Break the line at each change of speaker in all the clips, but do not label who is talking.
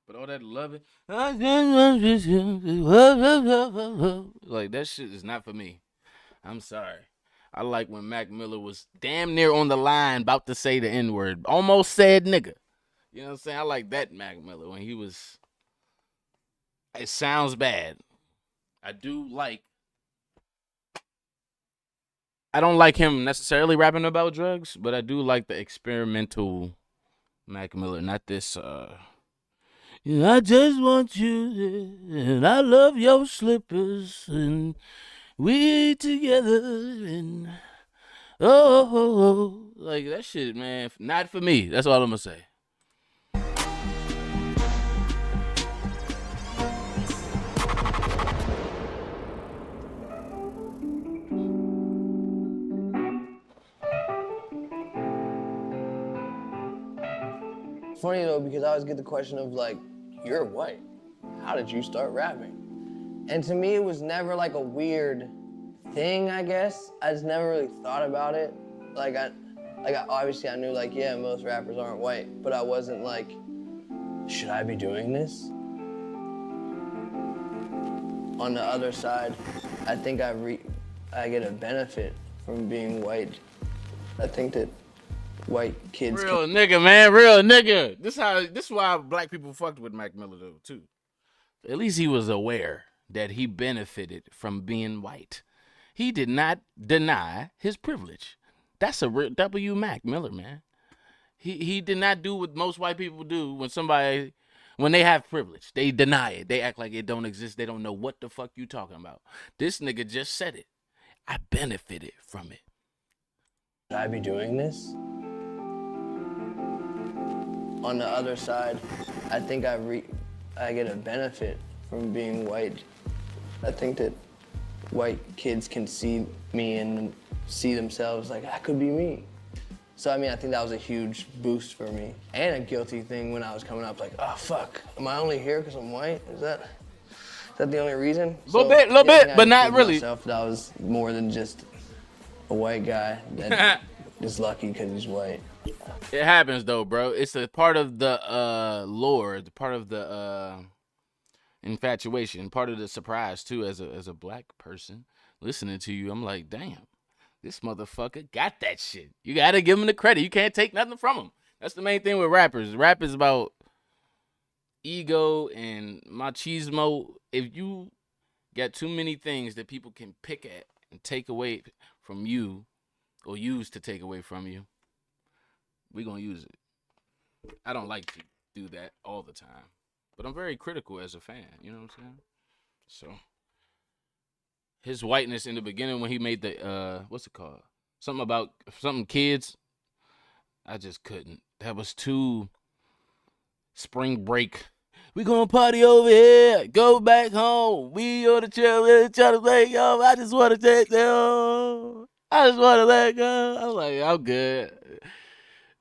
But all that loving, like that shit is not for me. I'm sorry. I like when Mac Miller was damn near on the line, about to say the N word, almost said nigga. You know what I'm saying? I like that Mac Miller when he was. It sounds bad. I do like. I don't like him necessarily rapping about drugs, but I do like the experimental Mac Miller, not this. I just want you, and I love your slippers, and we together, and like that shit, man. Not for me. That's all I'm gonna say.
Funny though, because I always get the question of like, you're white. How did you start rapping? And to me, it was never like a weird thing, I guess. I just never really thought about it. Obviously I knew like, yeah, most rappers aren't white, but I wasn't like, should I be doing this? On the other side, I think I get a benefit from being white. I think that white kids
Real nigga, man, real nigga. This is why black people fucked with Mac Miller though too. At least he was aware that he benefited from being white. He did not deny his privilege. That's a real W Mac Miller, man. He did not do what most white people do when they have privilege. They deny it. They act like it don't exist. They don't know what the fuck you talking about. This nigga just said it. I benefited from it.
Should I be doing this? On the other side, I think I get a benefit from being white. I think that white kids can see me and see themselves like, that could be me. So, I mean, I think that was a huge boost for me. And a guilty thing when I was coming up, like, oh, fuck, am I only here because I'm white? Is that the only reason?
Little bit, but not really.
Myself that I was more than just a white guy that is lucky because he's white.
It happens though, bro. It's a part of the lore, the part of the infatuation, part of the surprise too. As a black person listening to you, I'm like, damn, this motherfucker got that shit. You gotta give him the credit. You can't take nothing from him. That's the main thing with rappers. Rap is about ego and machismo. If you got too many things that people can pick at and take away from you, or use to take away from you, we gonna use it. I don't like to do that all the time, but I'm very critical as a fan. You know what I'm saying? So his whiteness in the beginning when he made the what's it called? Something kids. I just couldn't. That was too spring break. We gonna party over here. Go back home. We on the chill with each other. Like, yo, I just wanna take them. I just wanna let go. I'm like, I'm good.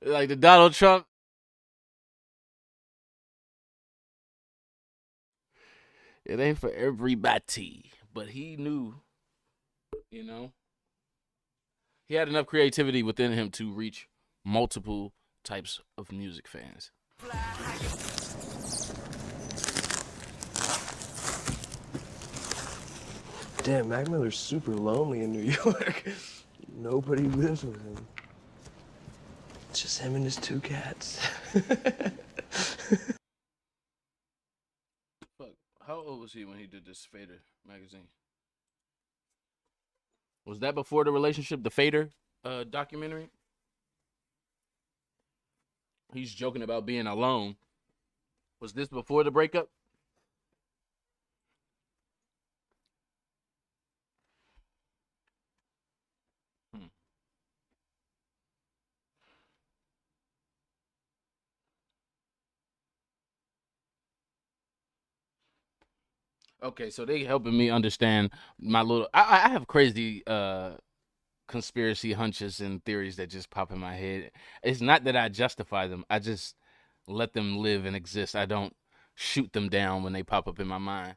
Like the Donald Trump. It ain't for everybody. But he knew, you know, he had enough creativity within him to reach multiple types of music fans.
Damn, Mac Miller's super lonely in New York. Nobody lives with him. It's just him and his two cats.
Fuck, how old was he when he did this Fader magazine? Was that before the relationship, the Fader documentary? He's joking about being alone. Was this before the breakup? Okay, so they helping me understand my little. I have crazy conspiracy hunches and theories that just pop in my head. It's not that I justify them. I just let them live and exist. I don't shoot them down when they pop up in my mind.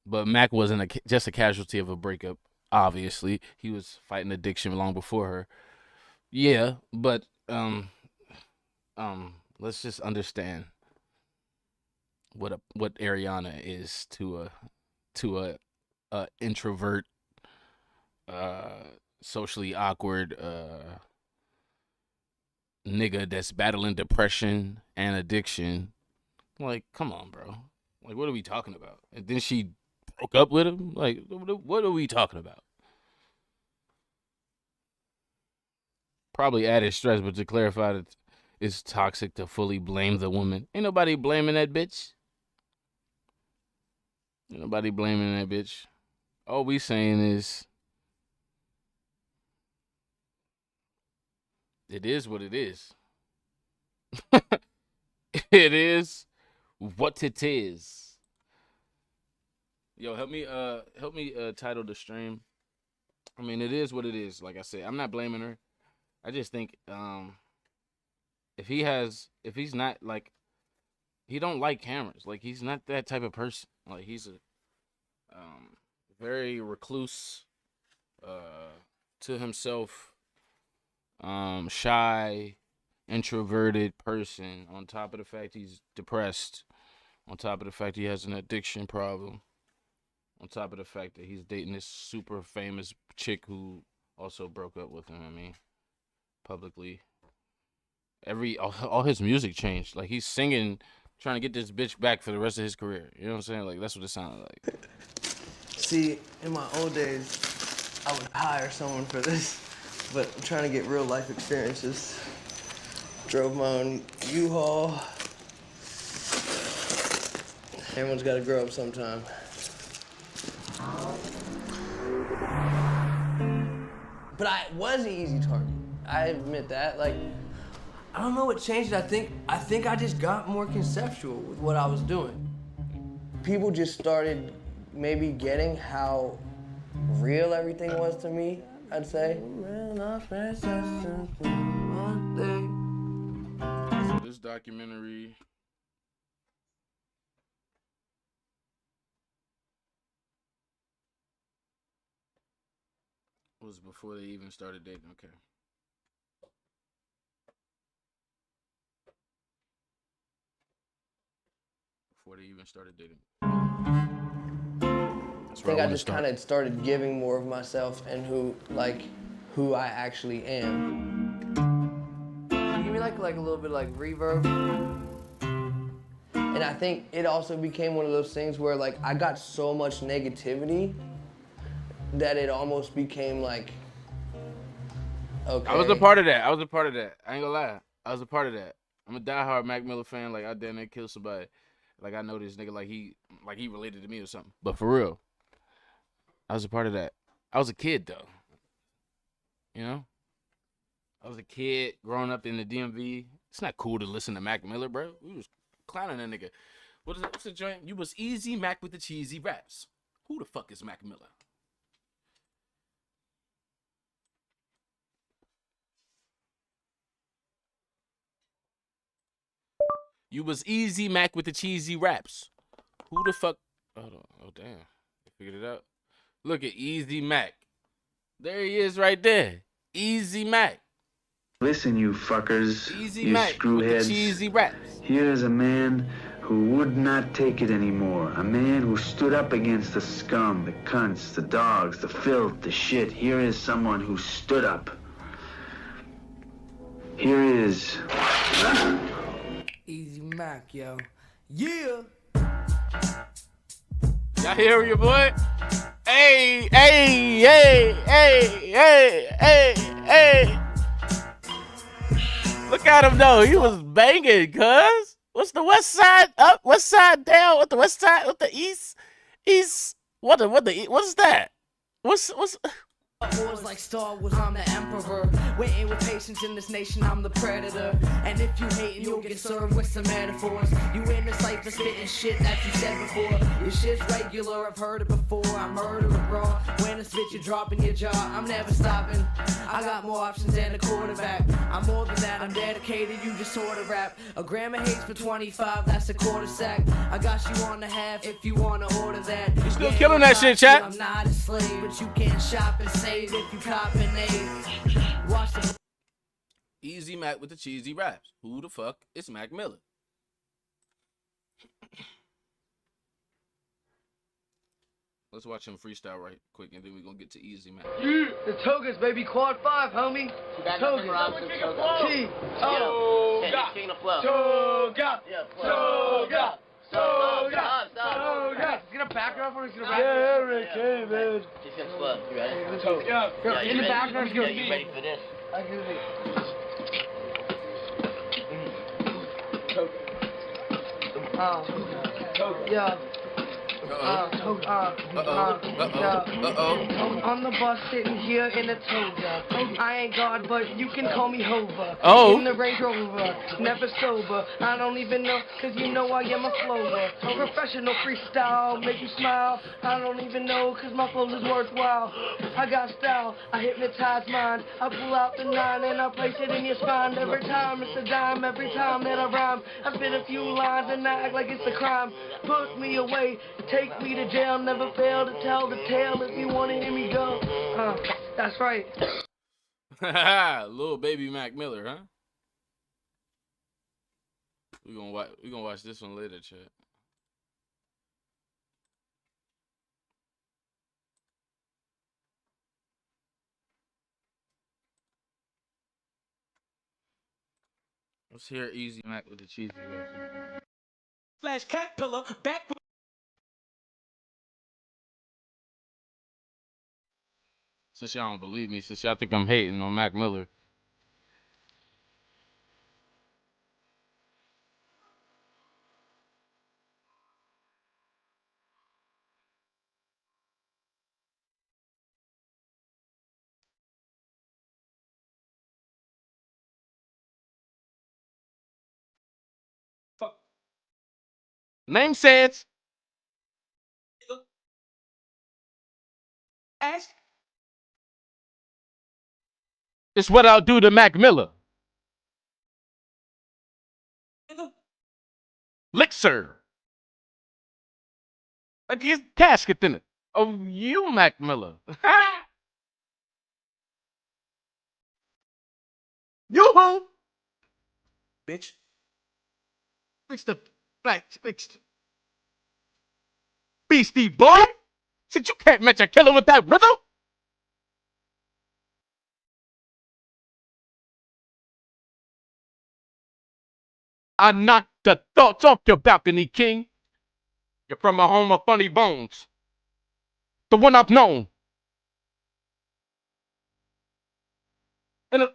But Mac wasn't just a casualty of a breakup. Obviously, he was fighting addiction long before her. Yeah, but let's just understand. what Ariana is to a introvert, uh, socially awkward nigga that's battling depression and addiction. Like, come on, bro. Like, what are we talking about? And then she broke up with him. Like, what are we talking about? Probably added stress, but to clarify, that it's toxic to fully blame the woman. Ain't nobody blaming that bitch. Ain't nobody blaming that bitch. All we saying is, it is what it is. It is what it is. Yo, help me title the stream. I mean, it is what it is. Like I said, I'm not blaming her. I just think if he's not like, he don't like cameras. Like, he's not that type of person. Like, he's a very recluse, to himself, shy, introverted person. On top of the fact he's depressed, on top of the fact he has an addiction problem, on top of the fact that he's dating this super famous chick who also broke up with him. I mean, publicly. All his music changed. Like, he's singing, trying to get this bitch back for the rest of his career. You know what I'm saying? Like, that's what it sounded like.
See, in my old days, I would hire someone for this, but I'm trying to get real life experiences. Drove my own U-Haul. Everyone's got to grow up sometime. But I was an easy target. I admit that. Like, I don't know what changed. I think I just got more conceptual with what I was doing. People just started maybe getting how real everything was to me, I'd say.
So this documentary was before they even started dating. Okay. Before they even started dating.
I think I just kind of started giving more of myself and who I actually am. Can you give me like a little bit of like reverb? And I think it also became one of those things where like I got so much negativity that it almost became like, okay.
I was a part of that. I ain't gonna lie. I was a part of that. I'm a diehard Mac Miller fan. Like, I damn near kill somebody. Like, I know this nigga like he related to me or something. But for real, I was a part of that. I was a kid though. You know? I was a kid growing up in the DMV. It's not cool to listen to Mac Miller, bro. We was clowning that nigga. What's the joint? You was easy Mac with the cheesy raps. Who the fuck is Mac Miller? You was easy Mac with the cheesy raps. Who the fuck? Hold on. Oh, damn. I figured it out. Look at Easy Mac. There he is right there. Easy Mac.
Listen, you fuckers,
Easy
you
Mac with the
screwheads.
cheesy raps.
Here is a man who would not take it anymore. A man who stood up against the scum, the cunts, the dogs, the filth, the shit. Here is someone who stood up. Here is...
Easy Mac, yo. Yeah!
Y'all hear your boy? Hey, hey, hey, hey, hey, hey, hey. Look at him though. He was banging, cuz. What's the west side up? West side down? What the west side? What the east? What is that? What's
Wars like Star Wars, I'm the Emperor. Waiting with patience in this nation, I'm the predator. And if you hating, you'll get served with some metaphors. You in the cypher spitting shit that you said before. Your shit's regular, I've heard it before. I murder it raw. When I spit, you're dropping your jaw. I'm never stopping. I got more options than a quarterback. I'm more than that, I'm dedicated, you just sort of rap. A gram of hates for 25, that's a quarter sack. I got you on the half if you wanna order that.
You still killing that shit, chat?
I'm not a slave, but you can shop and save if you cop and aid. Watch the
Easy Mac with the cheesy raps? Who the fuck is Mac Miller? Let's watch him freestyle right quick, and then we're gonna get to Easy Mac.
The Togas, baby, quad 5, homie. Toga. T-O-G-A.
King of flow.
Toga.
Yeah,
Toga. Toga.
Stop.
Is he gonna background for us? Yeah, Rick, hey, man.
Just gonna flow. You ready?
Toga.
Yeah,
In the background, he's
Yeah,
gonna
you ready for this?
I can see. Yeah. On the bus sitting here in a toga. I ain't God, but you can call me Hova.
Oh.
In the Range Rover, never sober. I don't even know, cause you know I am a flower. A professional freestyle, make you smile. I don't even know, cause my flow is worthwhile. I got style, I hypnotize mind. I pull out the 9 and I place it in your spine. Every time it's a dime, every time that I rhyme. I spit a few lines and I act like it's a crime. Put me away, take me to jail, never fail to tell the tale if you want to hear me go. That's right.
Little baby Mac Miller, huh? We gonna watch this one later, chat. Let's hear Easy Mac with the cheesy version.
Flash Caterpillar back.
Since y'all don't believe me, since y'all think I'm hating on Mac Miller.
Fuck.
Name says.
Ask.
It's what I'll do to Mac Miller. Lick sir. Like his casket in it. Oh, you Mac Miller. You home.
Bitch.
Fix the black fixed. Beastie boy. Since you can't match a killer with that rhythm. I knocked the thoughts off your balcony, king. You're from a home of funny bones. The one I've known. And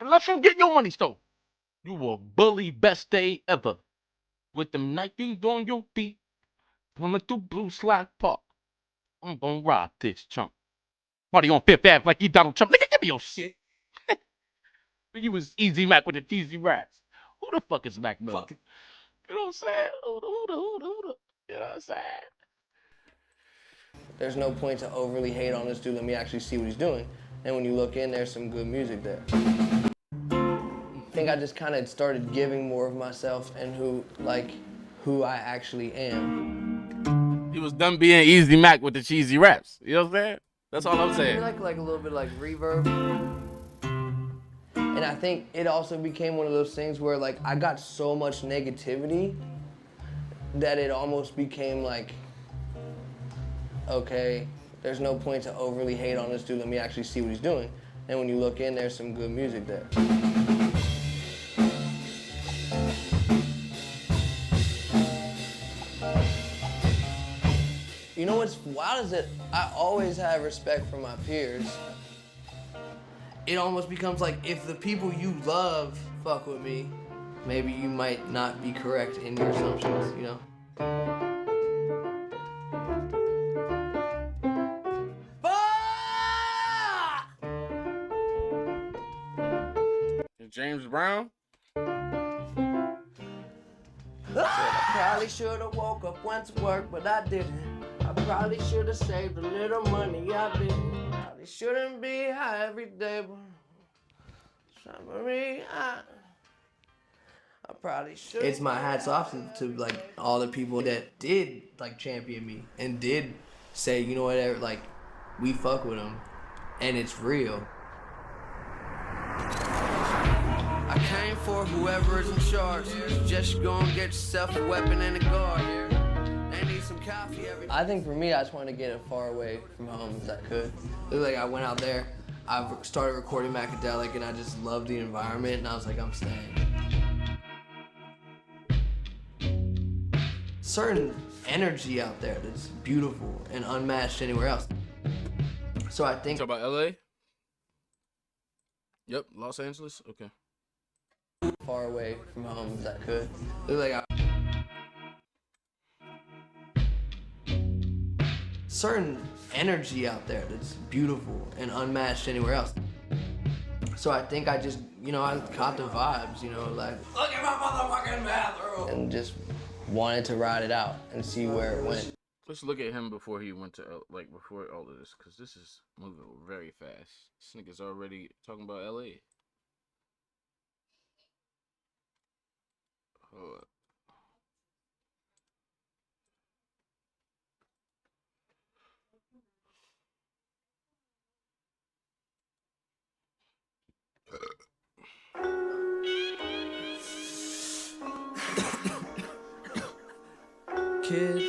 let's you get your money stole. You a bully best day ever. With them Nikes on your feet. Coming through Blue Slide Park. I'm gonna rob this chump. Party on Fifth Ave like you Donald Trump. Nigga, give me your shit. You was Easy Mac with the cheesy raps. Who the fuck is Mac Miller?
Fuck.
You know what I'm saying? Who the? You know what I'm saying?
There's no point to overly hate on this dude. Let me actually see what he's doing. And when you look in, there's some good music there. I think I just kind of started giving more of myself and who I actually am.
He was done being Easy Mac with the cheesy raps. You know what I'm saying? That's all I'm saying.
Like a little bit like reverb. And I think it also became one of those things where like I got so much negativity that it almost became like, okay, there's no point to overly hate on this dude. Let me actually see what he's doing. And when you look in, there's some good music there. You know what's wild is that I always have respect for my peers. It almost becomes like if the people you love fuck with me, maybe you might not be correct in your assumptions, you know?
James Brown?
I probably should have woke up, went to work, but I didn't. I probably should have saved a little money, I didn't. Probably shouldn't be high every day, but I probably should. It's my hats off to like all the people that did like champion me and did say, you know what, like we fuck with them, and it's real. I came for whoever is in charge. Just go and get yourself a weapon and a guard. They need some coffee I think for me, I just wanted to get as far away from home as I could. Like I went out there, I started recording Macadelic, and I just loved the environment, and I was like, I'm staying. Certain energy out there that's beautiful and unmatched anywhere else. So I think
Talk about LA? Yep, Los Angeles? Okay.
far away from home as I could. Like certain energy out there that's beautiful and unmatched anywhere else. So I think I just, I caught the vibes, like, look at my motherfucking bathroom, and just wanted to ride it out and see where it went.
Let's look at him before he went to, before all of this, because this is moving very fast. This nigga's already talking about LA. Hold up.
Kids.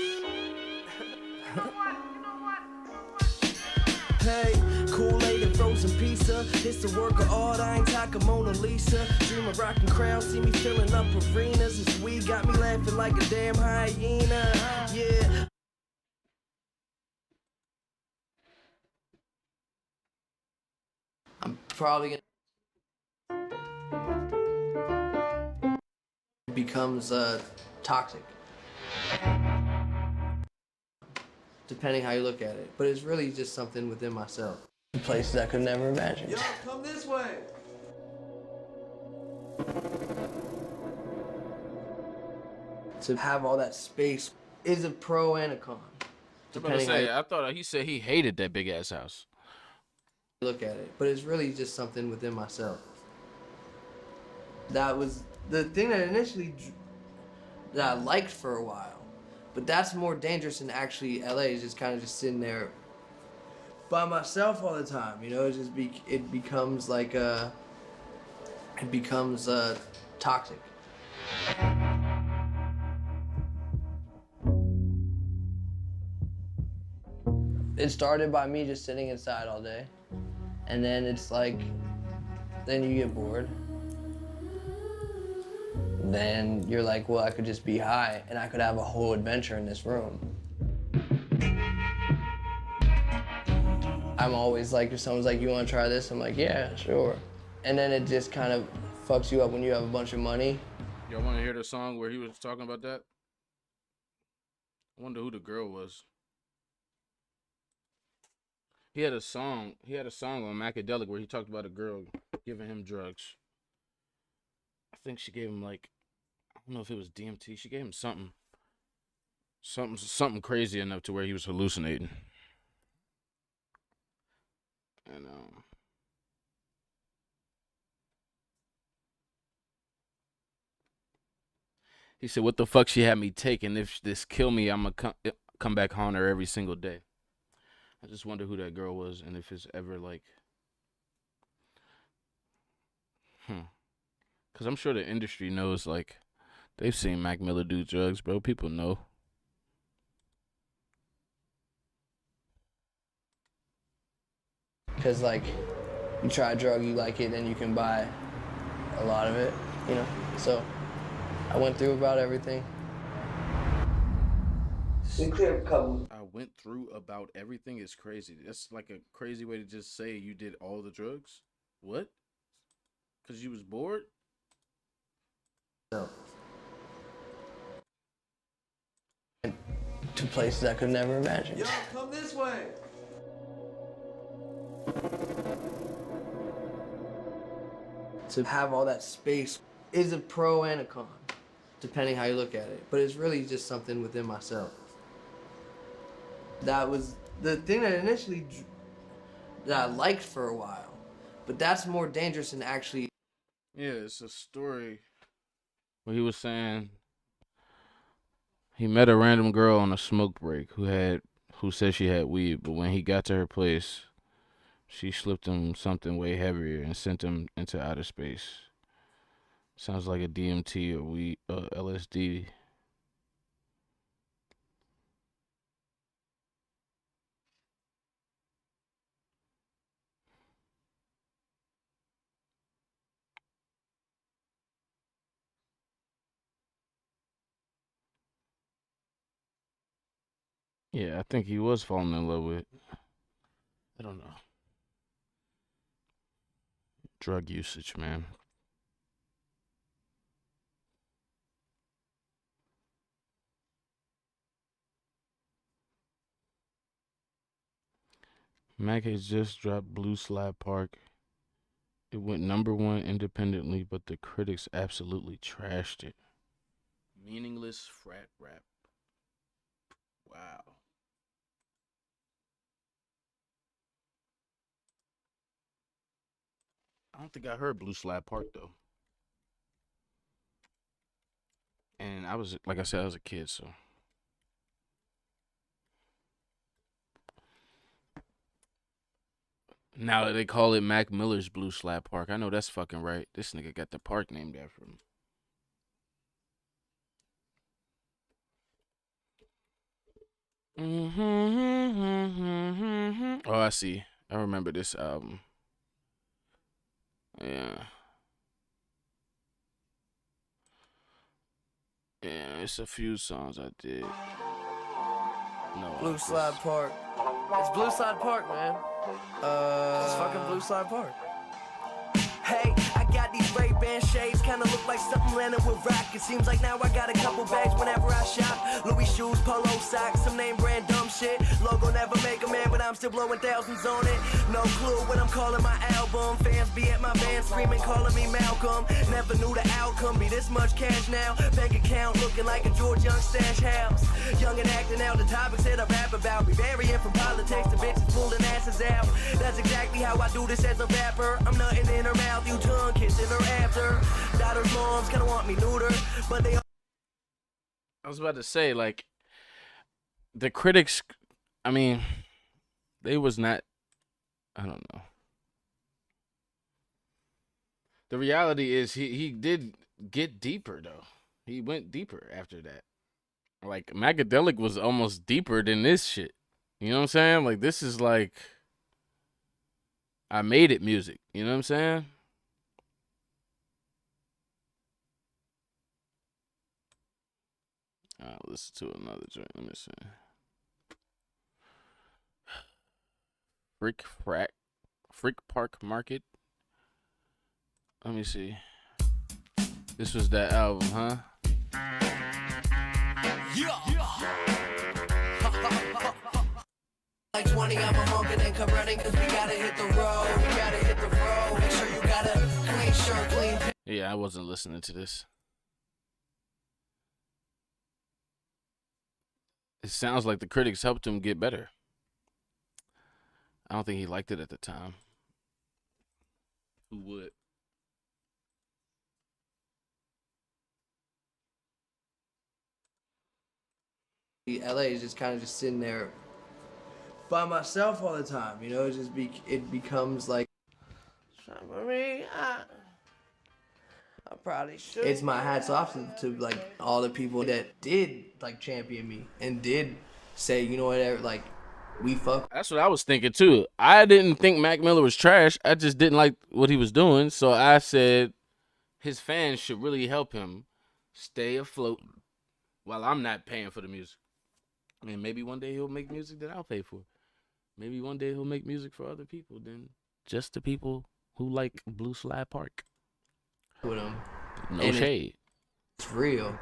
Hey, Kool-Aid and frozen pizza. It's the work of art, I ain't talking Mona Lisa. Dream of rocking crowds, see me filling up arenas. This weed got me laughing like a damn hyena. Yeah. I'm probably gonna. It becomes toxic. Depending how you look at it. But it's really just something within myself. Places I could never imagine. Yo, come this way! To have all that space is a pro and a con.
I was about to say, I thought he said he hated that big ass house.
Look at it. But it's really just something within myself. That was the thing that initially that I liked for a while. But that's more dangerous than actually LA is just kind of just sitting there by myself all the time. It becomes like toxic. It started by me just sitting inside all day, and then it's like, then you get bored. Then you're like, well, I could just be high and I could have a whole adventure in this room. I'm always like, if someone's like, you want to try this? I'm like, yeah, sure. And then it just kind of fucks you up when you have a bunch of money.
Y'all want to hear the song where he was talking about that? I wonder who the girl was. He had a song on Macadelic where he talked about a girl giving him drugs. I think she gave him I don't know if it was DMT. She gave him something crazy enough to where he was hallucinating. And he said, "What the fuck she had me taking? If this kill me, I'ma come back haunt her every single day." I just wonder who that girl was and if it's ever Because I'm sure the industry knows, they've seen Mac Miller do drugs, bro. People know.
Because, you try a drug, you like it, then you can buy a lot of it, So, I went through about everything. We cleared a couple.
I went through about everything is crazy. That's like a crazy way to just say you did all the drugs. What? Because you was bored?
No. To places I could never imagine. Yo, come this way. To have all that space is a pro and a con, depending how you look at it. But it's really just something within myself. That was the thing that initially that I liked for a while. But that's more dangerous than actually.
Yeah, it's a story where he was saying he met a random girl on a smoke break who said she had weed, but when he got to her place, she slipped him something way heavier and sent him into outer space. Sounds like a DMT or LSD. Yeah, I think he was falling in love with. I don't know. Drug usage, man. Mac has just dropped Blue Slide Park. It went #1 independently, but the critics absolutely trashed it. Meaningless frat rap. Wow. I don't think I heard Blue Slide Park though. And I was, like I said, I was a kid, so. Now they call it Mac Miller's Blue Slide Park. I know that's fucking right. This nigga got the park named after him. Oh, I see. I remember this album. Yeah. Yeah, it's a few songs I did. No.
Blue Slide Park. It's Blue Slide Park, man. It's fucking Blue Slide Park.
Hey, I got these Ray-Ban shades, kinda look like something landing with rock. It seems like now I got a couple bags whenever I shop. Louis shoes, polo socks, some name brand dumb shit. Logo never make a man, but I'm still blowing thousands on it. No clue what I'm calling my album. Fans be at my band screaming, calling me Malcolm. Never knew the outcome, be this much cash now. Bank account looking like a George Young stash house. Young and acting out, the topics that I rap about. Be varying from politics to bitches pulling asses out. That's exactly how I do this as a rapper. I'm nothing in her mouth, you tongue kissing her after. Daughter's moms kinda want me neuter, but they.
I was about to say, like, the critics, I mean, they was not, I don't know. The reality is he did get deeper, though. He went deeper after that. Like, Macadelic was almost deeper than this shit. You know what I'm saying? Like, this is like, I made it music. You know what I'm saying? I'll listen to another joint. Let me see. Freak Park Market. Let me see. This was that album, huh?
Like 20, I'm a honker, then come running, cause we gotta hit the road. We gotta hit the road. Make sure you got a clean shirt, clean.
Yeah, I wasn't listening to this. It sounds like the critics helped him get better. I don't think he liked it at the time. Who would?
LA is just kind of just sitting there by myself all the time, you know. It becomes like
For me, I probably should.
it's my hats off to like all the people that did like champion me and did say, you know what, like we fuck.
That's what I was thinking too. I didn't think Mac Miller was trash. I just didn't like what he was doing. So I said his fans should really help him stay afloat while I'm not paying for the music. I mean, maybe one day he'll make music that I'll pay for. Maybe one day he'll make music for other people than just the people who like Blue Slide Park.
With him.
No
And
shade.
It's real.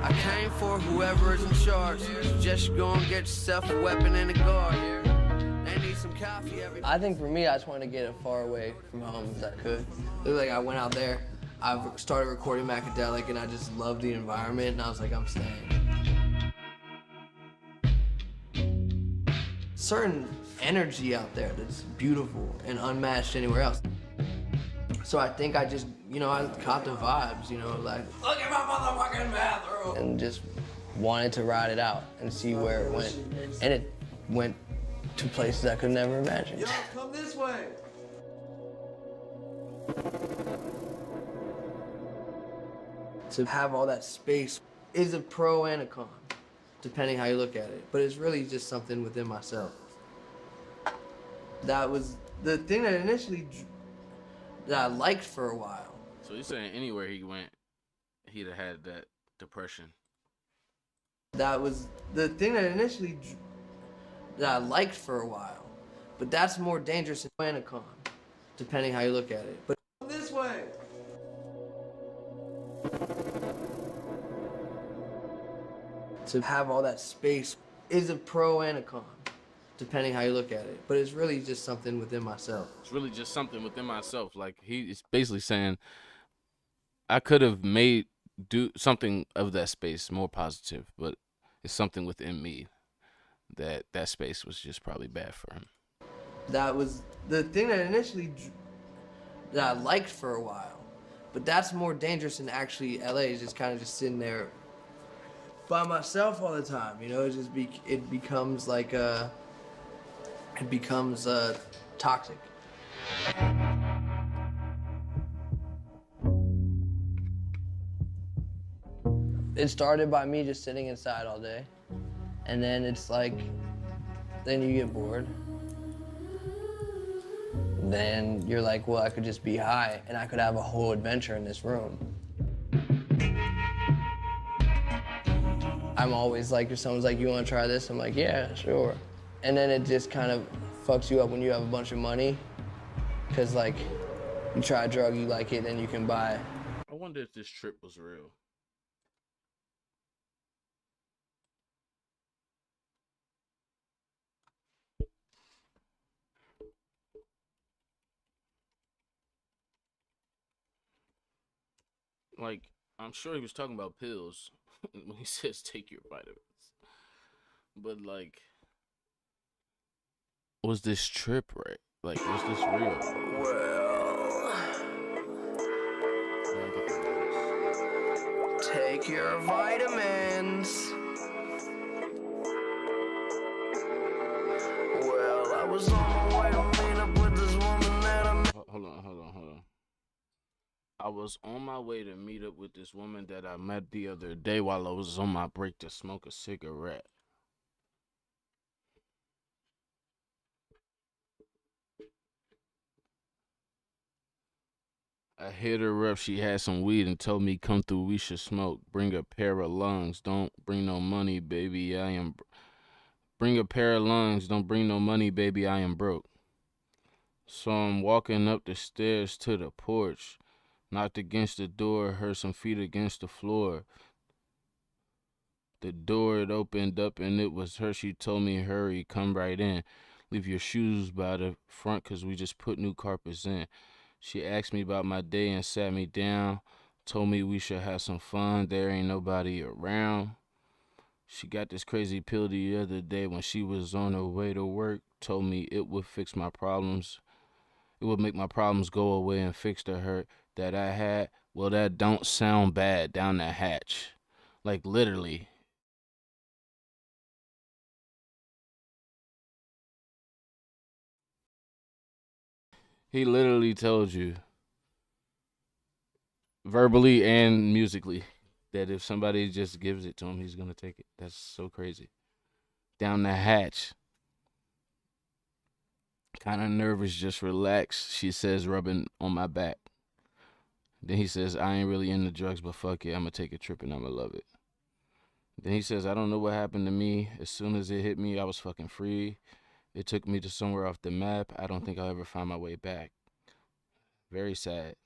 I came for whoever is in charge. Just go and get yourself a weapon and a guard. They need some coffee every.
I think for me, I just wanted to get as far away from home as I could. It was like I went out there, I started recording Macadelic, and I just loved the environment, and I was like, I'm staying. Certain energy out there that's beautiful and unmatched anywhere else. So I think I just, you know, I caught the vibes, you know, like, look at my motherfucking bathroom. And just wanted to ride it out and see where it went. And it went to places I could never imagine.
Yo, come this way.
To have all that space is a pro and a con, depending how you look at it. But it's really just something within myself. That was the thing that initially that I liked for a while.
So you're saying anywhere he went, he'd have had that depression.
That was the thing that initially that I liked for a while, but that's more dangerous than Anacon, depending how you look at it. But this way. To have all that space is a pro and a con, depending how you look at it. But it's really just something within myself.
It's really just something within myself. Like he's basically saying, I could have do something of that space more positive, but it's something within me that space was just probably bad for him.
That was the thing that initially that I liked for a while, but that's more dangerous than actually LA is just kind of just sitting there by myself all the time. You know, it becomes like toxic. It started by me just sitting inside all day, and then it's like, then you get bored. Then you're like, well, I could just be high and I could have a whole adventure in this room. I'm always like, if someone's like, you wanna try this? I'm like, yeah, sure. And then it just kind of fucks you up when you have a bunch of money, because like, you try a drug, you like it, then you can buy.
I wonder if this trip was real. Like, I'm sure he was talking about pills when he says take your vitamins. But like, was this trip right? Like, was this real?
Well, take your vitamins. Well, I was on my way to meet up with this woman that I met.
Hold on. I was on my way to meet up with this woman that I met the other day while I was on my break to smoke a cigarette. I hit her up, she had some weed and told me come through, we should smoke. Bring a pair of lungs, don't bring no money, baby, Bring a pair of lungs, don't bring no money, baby, I am broke. So I'm walking up the stairs to the porch. Knocked against the door, heard some feet against the floor. The door, it opened up and it was her. She told me, hurry, come right in. Leave your shoes by the front cause we just put new carpets in. She asked me about my day and sat me down. Told me we should have some fun, there ain't nobody around. She got this crazy pill the other day when she was on her way to work. Told me it would fix my problems. It would make my problems go away and fix the hurt that I had. Well, that don't sound bad down the hatch. Like, literally. He literally told you, verbally and musically, that if somebody just gives it to him, he's going to take it. That's so crazy. Down the hatch. Kind of nervous, just relax, she says, rubbing on my back. Then he says, I ain't really into drugs, but fuck it, I'm going to take a trip and I'm going to love it. Then he says, I don't know what happened to me. As soon as it hit me, I was fucking free. It took me to somewhere off the map. I don't think I'll ever find my way back. Very sad.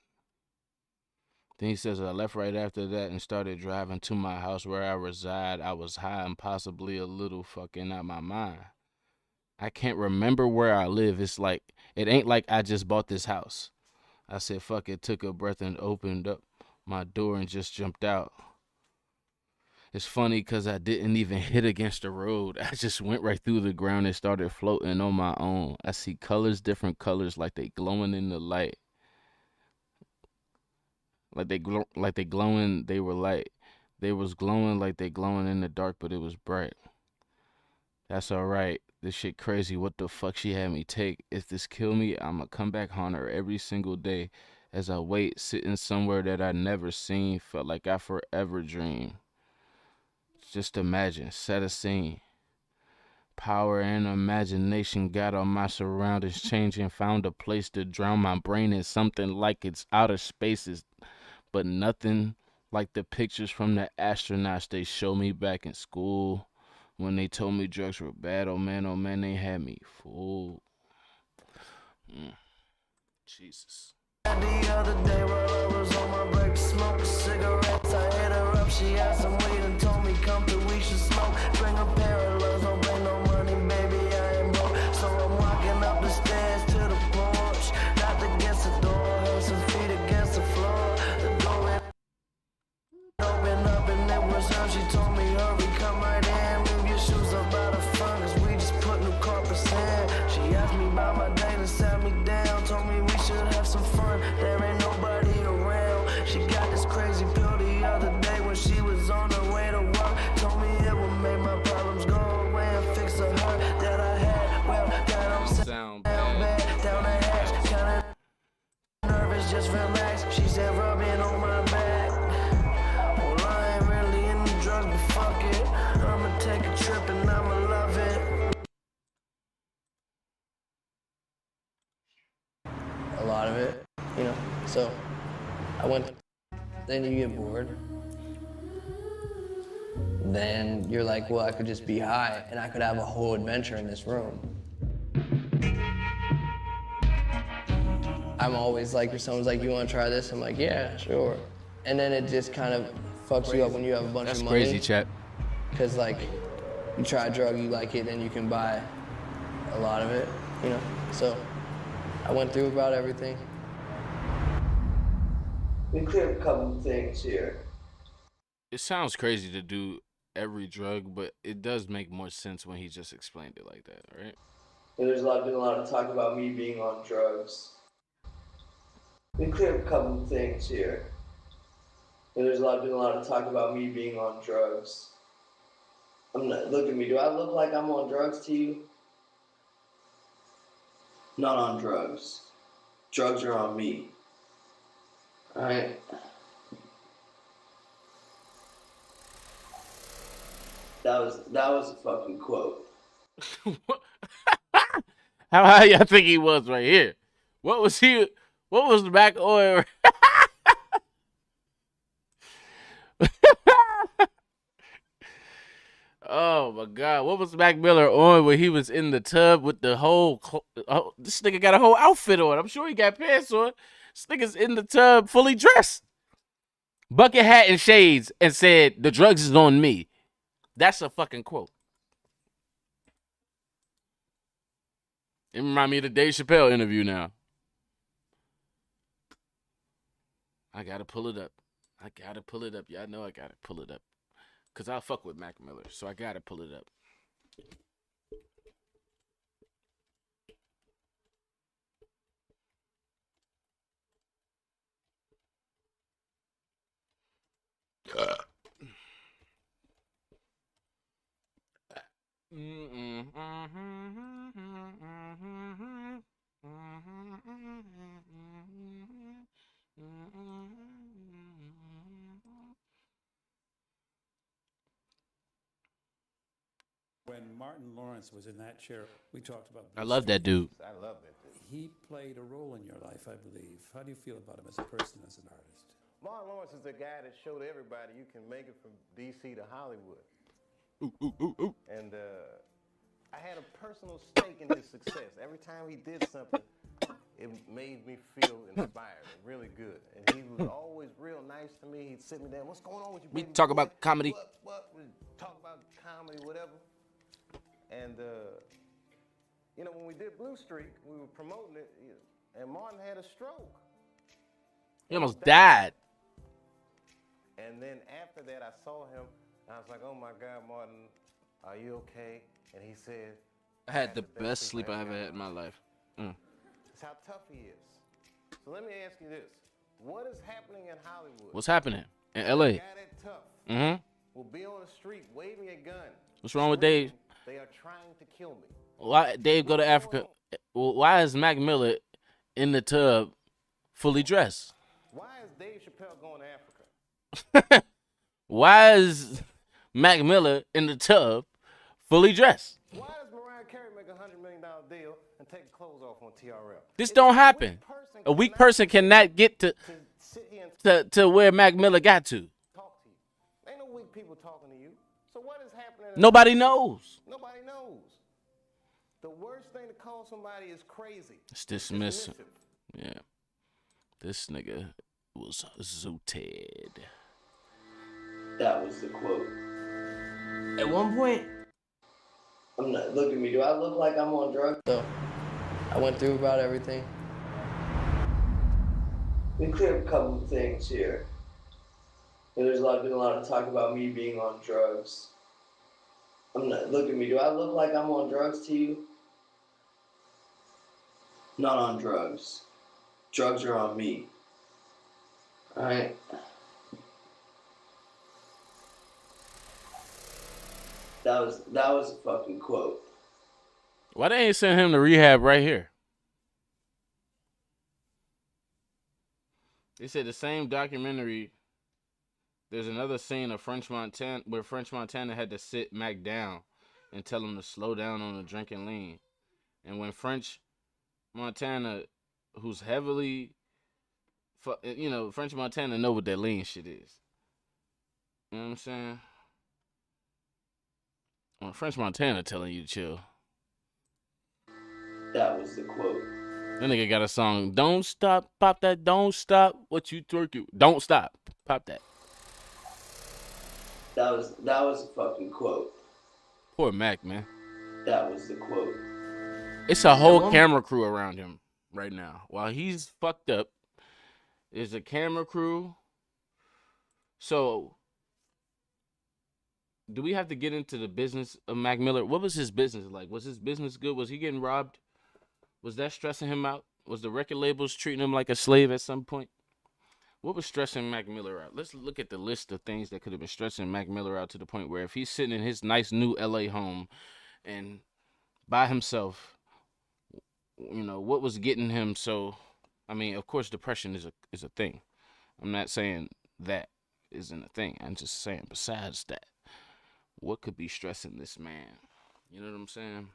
Then he says, I left right after that and started driving to my house where I reside. I was high and possibly a little fucking out my mind. I can't remember where I live. It's like, it ain't like I just bought this house. I said, fuck it, took a breath and opened up my door and just jumped out. It's funny because I didn't even hit against the road. I just went right through the ground and started floating on my own. I see colors, different colors, like they glowing in the light. Like they glowing, they were light. They was glowing like they glowing in the dark, but it was bright. That's alright. This shit crazy. What the fuck she had me take? If this kill me, I'ma come back on her every single day. As I wait, sitting somewhere that I never seen, felt like I forever dreamed. Just imagine, set a scene. Power and imagination got all my surroundings changing. Found a place to drown my brain in something like it's outer spaces, but nothing Like the pictures from the astronauts they show me back in school when they told me drugs were bad. Oh man, they had me fooled. Jesus.
The other day while I was on my break to smoke cigarettes, I hit her up, she had some weed and told me come through, we should smoke. Bring a pair of loves, don't bring no money, baby, I ain't broke. So I'm walking up the stairs to the porch, knocked against the door, heard some feet against the floor. The door went open up and it was her, she told me hurry, come right in, leave your shoes up by the front, cause we just put new carpets in. She asked me about my day and sat me down, told me we should have some fun, there ain't nobody around. She got this crazy pill the other day when she was on her way to work, told me it would make my problems go away and fix the hurt that I had. Well, got on
Sound
down
bad.
bad, down the hatch, kinda nervous, just relax. She said rubbing on my back. Well, I ain't really into drugs, but fuck it, I'ma take a trip and I'ma love it.
A lot of it, you know. So I went, then you get bored. Then you're like, well, I could just be high and I could have a whole adventure in this room. I'm always like, if someone's like, you want to try this? I'm like, yeah, sure. And then it just kind of fucks you up when you have a bunch
That's
of money.
crazy, chat.
Because like, you try a drug, you like it, then you can buy a lot of it, you know? So I went through about everything. We cleared a couple of things here.
It sounds crazy to do every drug, but it does make more sense when he just explained it like that, right?
There's been a lot of talk about me being on drugs. We cleared a couple of things here. There's been a lot of talk about me being on drugs. I'm not, look at me, do I look like I'm on drugs to you? Not on drugs. Drugs are on me. Alright? That was a fucking quote.
How high y'all think he was right here? What was he? What was the back oil? Oh my God! What was Mac Miller on when he was in the tub with the whole? Oh, this nigga got a whole outfit on. I'm sure he got pants on. This nigga's in the tub, fully dressed, bucket hat and shades, and said, "The drugs is on me." That's a fucking quote. It remind me of the Dave Chappelle interview now. I gotta pull it up. Y'all know I gotta pull it up. Because I fuck with Mac Miller, so I gotta pull it up.
When Martin Lawrence was in that chair, we talked about.
I love that dude.
I love that dude.
He played a role in your life, I believe. How do you feel about him as a person, as an artist?
Martin Lawrence is the guy that showed everybody you can make it from D.C. to Hollywood. And I had a personal stake in his success. Every time he did something, it made me feel inspired and really good. And he was always real nice to me. He'd sit me down. What's going on with you,
We
baby?
talk about comedy.
What? We talk about comedy, whatever. And, you know, when we did Blue Streak, we were promoting it, and Martin had a stroke.
He almost died.
And then after that, I saw him, and I was like, oh my God, Martin, are you okay? And he said,
I had the best sleep I ever had in my life.
That's how tough he is. So let me ask you this. What is happening in Hollywood?
What's happening in
A
L.A.?
guy that tough
Mm-hmm.
will be on the street waving a gun.
What's wrong with Dave?
screaming, they are trying to kill me.
Why Dave go to Africa? Well, why is Mac Miller in the tub, fully dressed?
Why is Dave Chappelle going to Africa?
Why is Mac Miller in the tub, fully dressed?
Why does Mariah Carey make a $100 million deal and take her clothes off on TRL?
This don't happen. A weak person cannot get to
sit here and
where Mac Miller got to.
of people talking to you. So what is happening?
Nobody knows.
Nobody knows. The worst thing to call somebody is crazy.
It's dismissive. Yeah. This nigga was zooted.
That was the quote. At one point, I'm not, look at me. Do I look like I'm on drugs? So I went through about everything. We clear up a couple of things here. There's been a lot of talk about me being on drugs. I'm not, look at me. Do I look like I'm on drugs to you? Not on drugs. Drugs are on me. Alright? That was a fucking quote.
Why they ain't send him to rehab right here? They said the same documentary. There's another scene of French Montana where French Montana had to sit Mac down and tell him to slow down on the drinking lean. And when French Montana, who's heavily, French Montana know what that lean shit is. You know what I'm saying? When French Montana telling you to chill.
That was the quote.
That nigga got a song, don't stop, pop that, don't stop, what you twerking, don't stop, pop that.
That was a fucking quote.
Poor Mac, man.
That was the quote.
It's a whole camera crew around him right now. While he's fucked up, there's a camera crew. So, do we have to get into the business of Mac Miller? What was his business like? Was his business good? Was he getting robbed? Was that stressing him out? Was the record labels treating him like a slave at some point? What was stressing Mac Miller out? Let's look at the list of things that could have been stressing Mac Miller out to the point where if he's sitting in his nice new LA home and by himself, what was getting him so... I mean, of course, depression is a thing. I'm not saying that isn't a thing. I'm just saying besides that, what could be stressing this man? You know what I'm saying?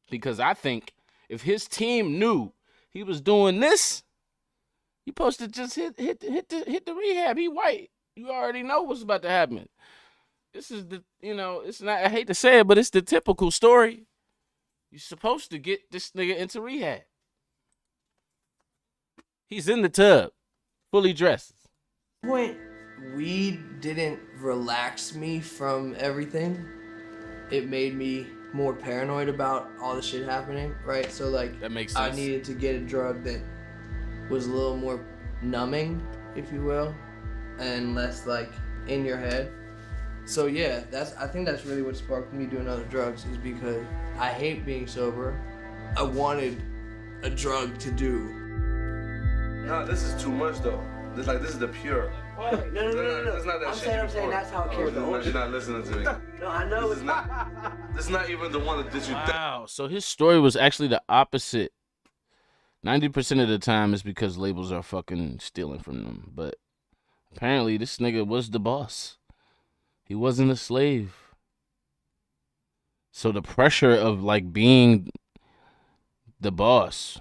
Because I think if his team knew he was doing this, he supposed to just hit the rehab. He white. You already know what's about to happen. This is it's not, I hate to say it, but it's the typical story. You're supposed to get this nigga into rehab. He's in the tub, fully dressed.
Point, weed didn't relax me from everything. It made me more paranoid about all the shit happening, right? So that makes sense. I needed to get a drug that was a little more numbing, if you will, and less in your head. So yeah, I think that's really what sparked me doing other drugs, is because I hate being sober. I wanted a drug to do.
No, this is too much though. This is the pure.
No.
It's not that
I'm
shit.
saying that's how it came
No, you're not listening to me.
No, I know
it's not. This is not even the one that you.
Wow. So his story was actually the opposite. 90% of the time is because labels are fucking stealing from them. But apparently this nigga was the boss. He wasn't a slave. So the pressure of being the boss.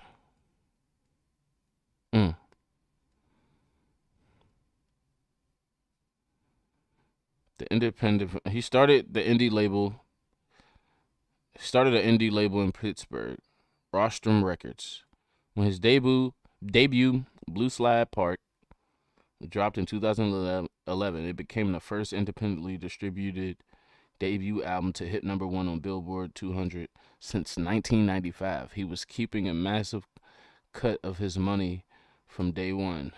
He started the indie label. Started an indie label in Pittsburgh, Rostrum Records. When his debut, Blue Slide Park, dropped in 2011, it became the first independently distributed debut album to hit #1 on Billboard 200 since 1995. He was keeping a massive cut of his money from day one.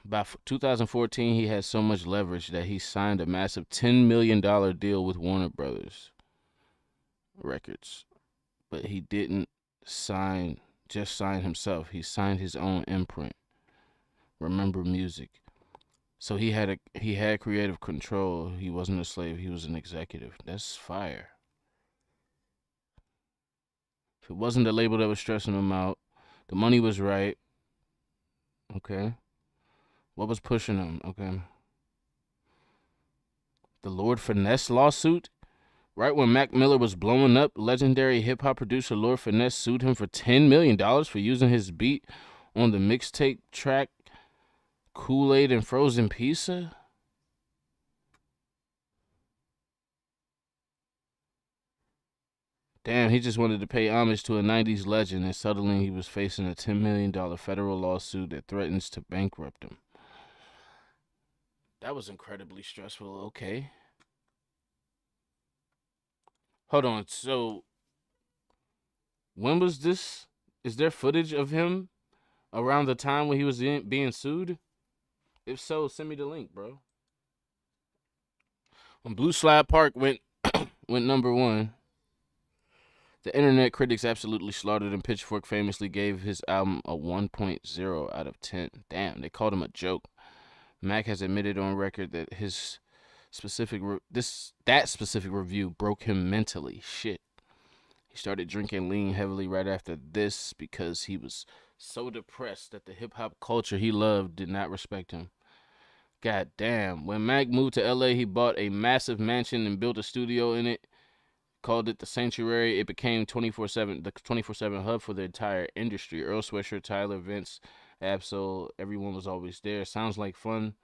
By 2014, he had so much leverage that he signed a massive $10 million deal with Warner Brothers Records. But he didn't sign himself. He signed his own imprint, Remember Music. So he had creative control. He wasn't a slave. He was an executive. That's fire. If it wasn't the label that was stressing him out, the money was right. Okay. What was pushing him? Okay. The Lord Finesse lawsuit? Right when Mac Miller was blowing up, legendary hip-hop producer Lord Finesse sued him for $10 million for using his beat on the mixtape track Kool-Aid and Frozen Pizza? Damn, he just wanted to pay homage to a 90s legend, and suddenly he was facing a $10 million federal lawsuit that threatens to bankrupt him. That was incredibly stressful. Okay. Hold on. So, when was this? Is there footage of him around the time when he was being sued? If so, send me the link, bro. When Blue Slide Park went number one, the internet critics absolutely slaughtered him. Pitchfork famously gave his album a 1.0 out of 10. Damn, they called him a joke. Mac has admitted on record that his specific review broke him mentally. Shit. He started drinking lean heavily right after this because he was so depressed that the hip-hop culture he loved did not respect him. God damn. When Mac moved to LA, he bought a massive mansion and built a studio in it. Called it the Sanctuary. It became the 24/7 hub for the entire industry. Earl Sweatshirt Tyler, Vince, Absol, everyone was always there. Sounds like fun.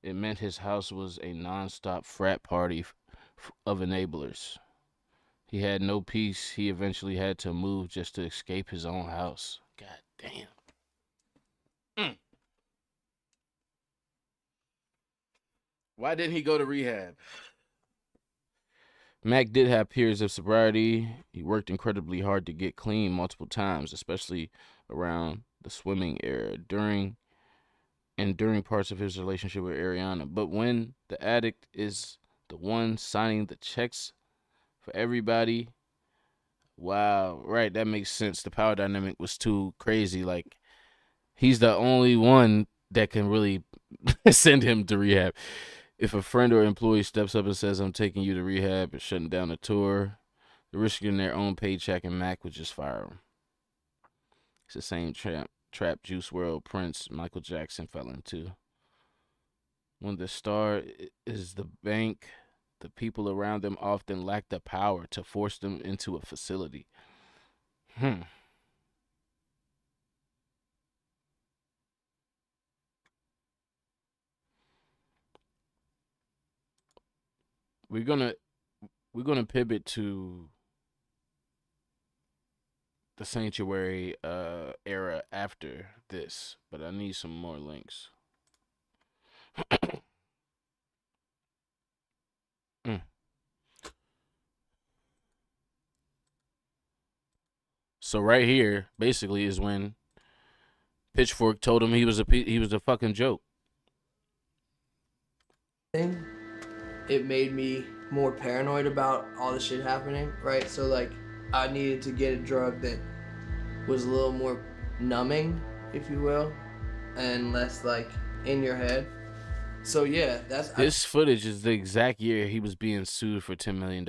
It meant his house was a non-stop frat party of enablers. He had no peace. He eventually had to move just to escape his own house. God damn. Why didn't he go to rehab? Mac did have periods of sobriety. He worked incredibly hard to get clean multiple times, especially around the swimming era, during parts of his relationship with Ariana. But when the addict is the one signing the checks for everybody, wow, right, that makes sense. The power dynamic was too crazy. Like, he's the only one that can really send him to rehab. If a friend or employee steps up and says, I'm taking you to rehab and shutting down the tour, they're risking their own paycheck, and Mac would just fire him. It's the same trap Juice WRLD, Prince, Michael Jackson fell into. When the star is the bank, the people around them often lack the power to force them into a facility. We're gonna pivot to the Sanctuary era after this, but I need some more links. So right here, basically, is when Pitchfork told him he was a fucking joke.
It made me more paranoid about all the shit happening, right? So like, I needed to get a drug that was a little more numbing, if you will, and less like in your head. So yeah,
this footage is the exact year he was being sued for $10 million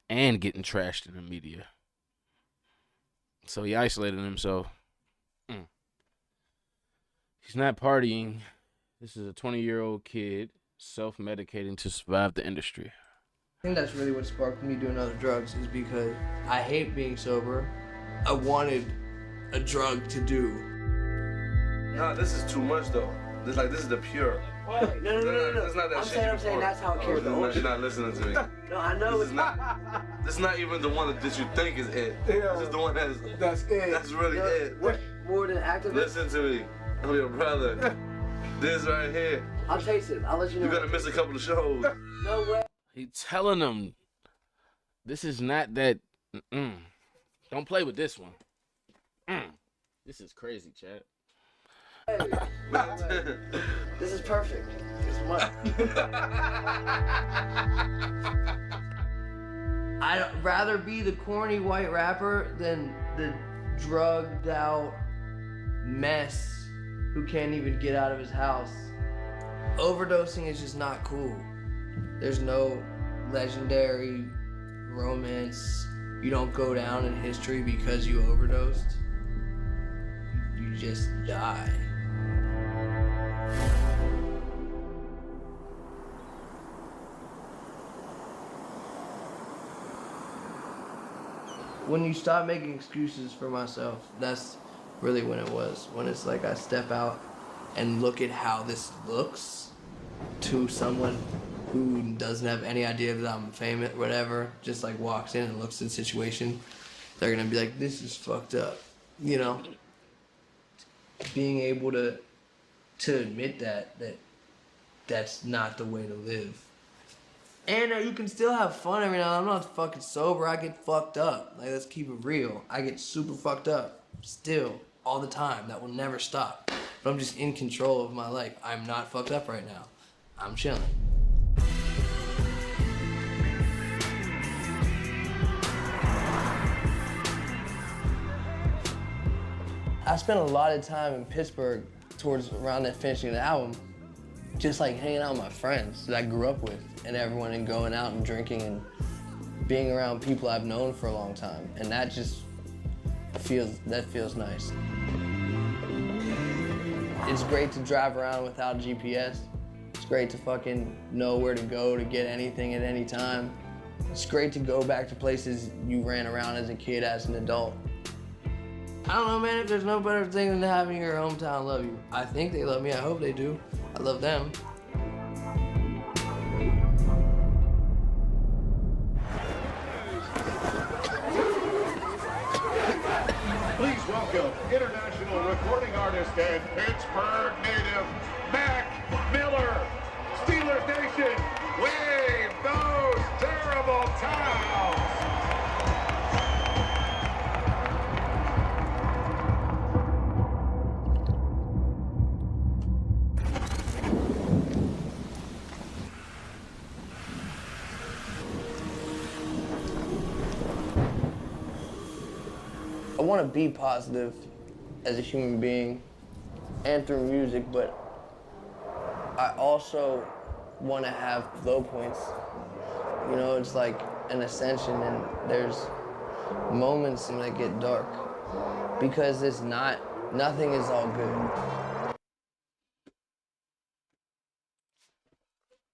and getting trashed in the media. So he isolated himself. He's not partying. This is a 20-year-old kid self-medicating to survive the industry.
I think that's really what sparked me doing other drugs, is because I hate being sober. I wanted a drug to do.
Nah, this is too much though. This is the pure.
No.
It's not that
I'm
shit.
saying that's how it carries the
You're not listening to me.
No, I know
it's not. This not even the one that you think is it.
Yeah.
This is the one that's
it.
That's really it.
What more than activist?
Listen to me. I'm your brother. This right here.
I'll taste it. I'll let you know.
You're gonna miss a couple of shows.
No way.
He's telling them, this is not that. Don't play with this one. This is crazy, Chad.
This is perfect. It's what?
I'd rather be the corny white rapper than the drugged out mess who can't even get out of his house. Overdosing is just not cool. There's no legendary romance. You don't go down in history because you overdosed. You just die. When you stop making excuses for myself, that's really when it was. When it's like I step out and look at how this looks to someone who doesn't have any idea that I'm famous, whatever, just like walks in and looks at the situation, they're gonna be like, this is fucked up, you know? Being able to admit that's not the way to live. And you can still have fun every now and then. I'm not fucking sober, I get fucked up. Like, let's keep it real. I get super fucked up, still, all the time. That will never stop. But I'm just in control of my life. I'm not fucked up right now. I'm chilling. I spent a lot of time in Pittsburgh towards around the finishing the album, just like hanging out with my friends that I grew up with and everyone, and going out and drinking and being around people I've known for a long time. And that just feels nice. It's great to drive around without GPS. It's great to fucking know where to go to get anything at any time. It's great to go back to places you ran around as a kid, as an adult. I don't know, man, if there's no better thing than having your hometown love you. I think they love me, I hope they do. I love them.
Please welcome international recording artist and Pittsburgh native, Mac Miller. Steelers Nation, wave those terrible towels.
I want to be positive as a human being and through music, but I also want to have low points. You know, it's like an ascension, and there's moments when it get dark because nothing is all good.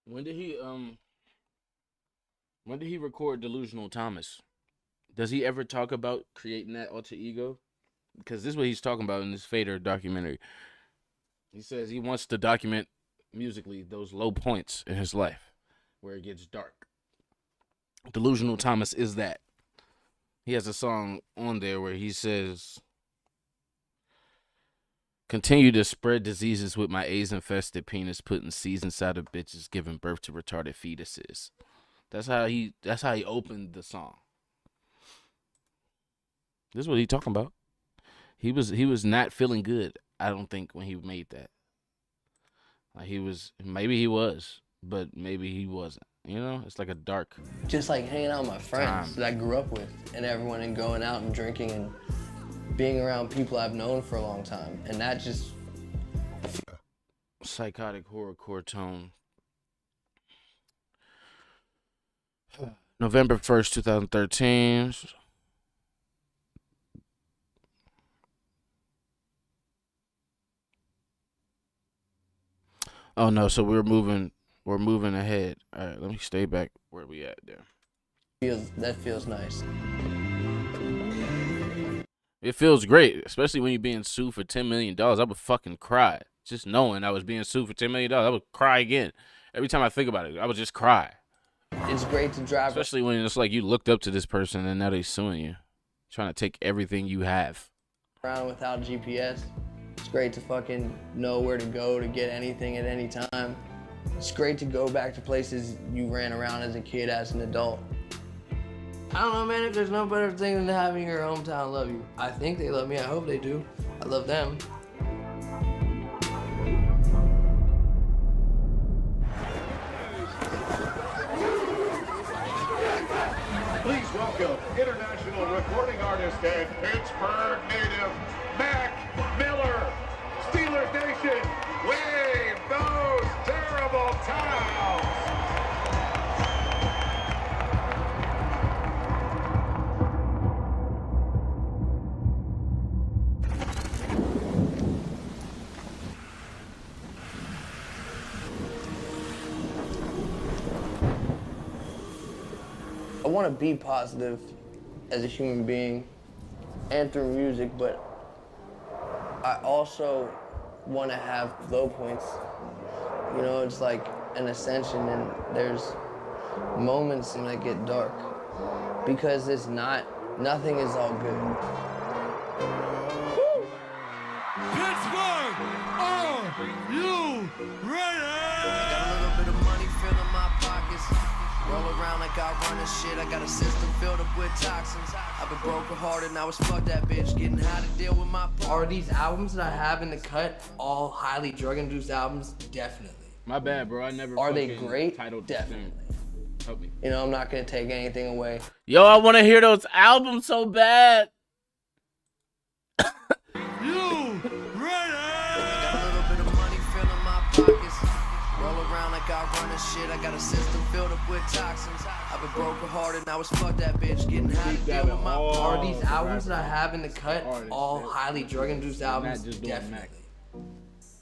When did he record Delusional Thomas? Does he ever talk about creating that alter ego? Because this is what he's talking about in this Fader documentary. He says he wants to document musically those low points in his life where it gets dark. Delusional Thomas is that. He has a song on there where he says, continue to spread diseases with my AIDS-infested penis, putting seeds inside of bitches, giving birth to retarded fetuses. That's how he opened the song. This is what he's talking about. He was not feeling good, I don't think, when he made that. Like maybe he was, but maybe he wasn't. You know, it's like a dark.
Just like hanging out with my friends that I grew up with and everyone, and going out and drinking and being around people I've known for a long time. And that just.
Psychotic horrorcore tone. November 1st, 2013. Oh no, so we're moving ahead. All right, let me stay back where we at there.
That feels nice.
It feels great, especially when you're being sued for $10 million. I would fucking cry. Just knowing I was being sued for $10 million, I would cry again. Every time I think about it, I would just cry.
It's great to drive.
Especially when it's like you looked up to this person and now they're suing you. Trying to take everything you have.
Around without GPS. It's great to fucking know where to go to get anything at any time. It's great to go back to places you ran around as a kid, as an adult. I don't know, man, if there's no better thing than having your hometown love you. I think they love me, I hope they do. I love them.
Please welcome international recording artist and Pittsburgh native, Mac Miller. Steelers Nation, wave those terrible towels.
I want to be positive as a human being and through music, but I also want to have low points. You know, it's like an ascension, and there's moments when it get dark because it's nothing is all good.
Pittsburgh, are you ready? I got a little bit of money filling my pockets. Roll around like I run and shit. I got a system filled up with toxins. I've been broken hearted, now it's fuck that bitch. Getting how to deal with my.
Are these albums that I have in the cut all highly drug-induced albums? Definitely.
My bad, bro. I never.
Are they great?
Titled
Definitely.
Help me.
You know, I'm not gonna take anything away.
Yo, I want to hear those albums so bad.
You ready? I got a little bit of money filling my pockets. Roll around like I run and shit. I got a system filled up with toxins. I've been broken hearted, now it's fuck that bitch. Getting how to deal with my.
Are these albums that I have in the cut all highly drug-induced albums? Definitely.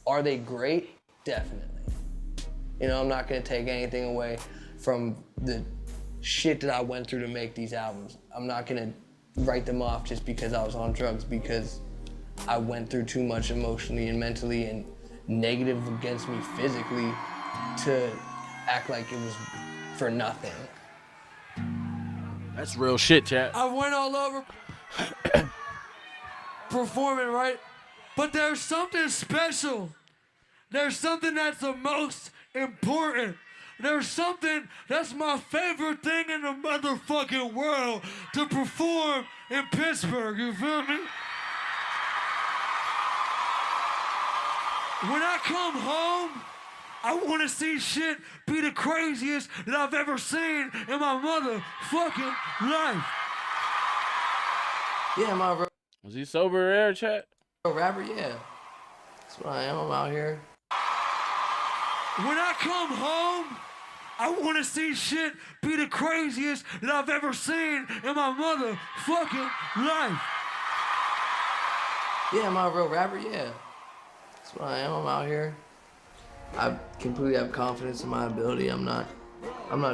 Are they great? Definitely. You know, I'm not gonna take anything away from the shit that I went through to make these albums. I'm not gonna write them off just because I was on drugs, because I went through too much emotionally and mentally and negative against me physically to act like it was for nothing.
That's real shit, chat.
I went all over performing, right? But there's something special. There's something that's the most important. There's something that's my favorite thing in the motherfucking world to perform in Pittsburgh, you feel me? When I come home, I want to see shit be the craziest that I've ever seen in my motherfucking life.
Yeah, my
Was he sober air, chat?
rapper, yeah. That's what I am. I'm out here.
When I come home, I want to see shit be the craziest that I've ever seen in my motherfucking life.
Yeah, am I a real rapper? Yeah. That's what I am. I'm out here. I completely have confidence in my ability. I'm not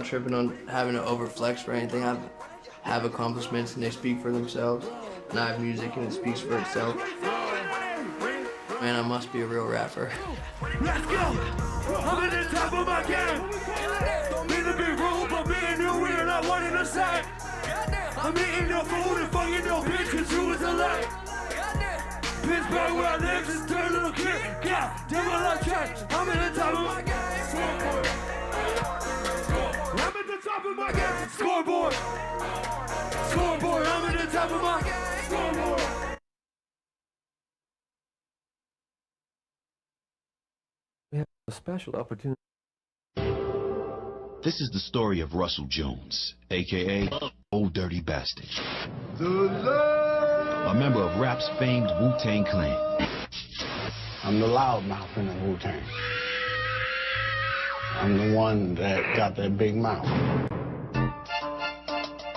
tripping on having to overflex for anything. I have accomplishments and they speak for themselves. And I have music and it speaks for itself. Man, I must be a real rapper.
Let's go! I'm at the top of my game. Need to be rude, but being new, we're not one in the same. I'm eating no food and fucking no bitch, cause you was a lame. Pittsburgh, where I live, just turn little kid. God, damn my life changed. I'm at the top of my game. I'm at the top of my game. Scoreboard. Scoreboard, I'm at the top of my game. Scoreboard.
We have a special opportunity.
This is the story of Russell Jones, a.k.a. Old Dirty Bastard. A member of rap's famed Wu-Tang Clan.
I'm the loudmouth in the Wu-Tang. I'm the one that got that big mouth.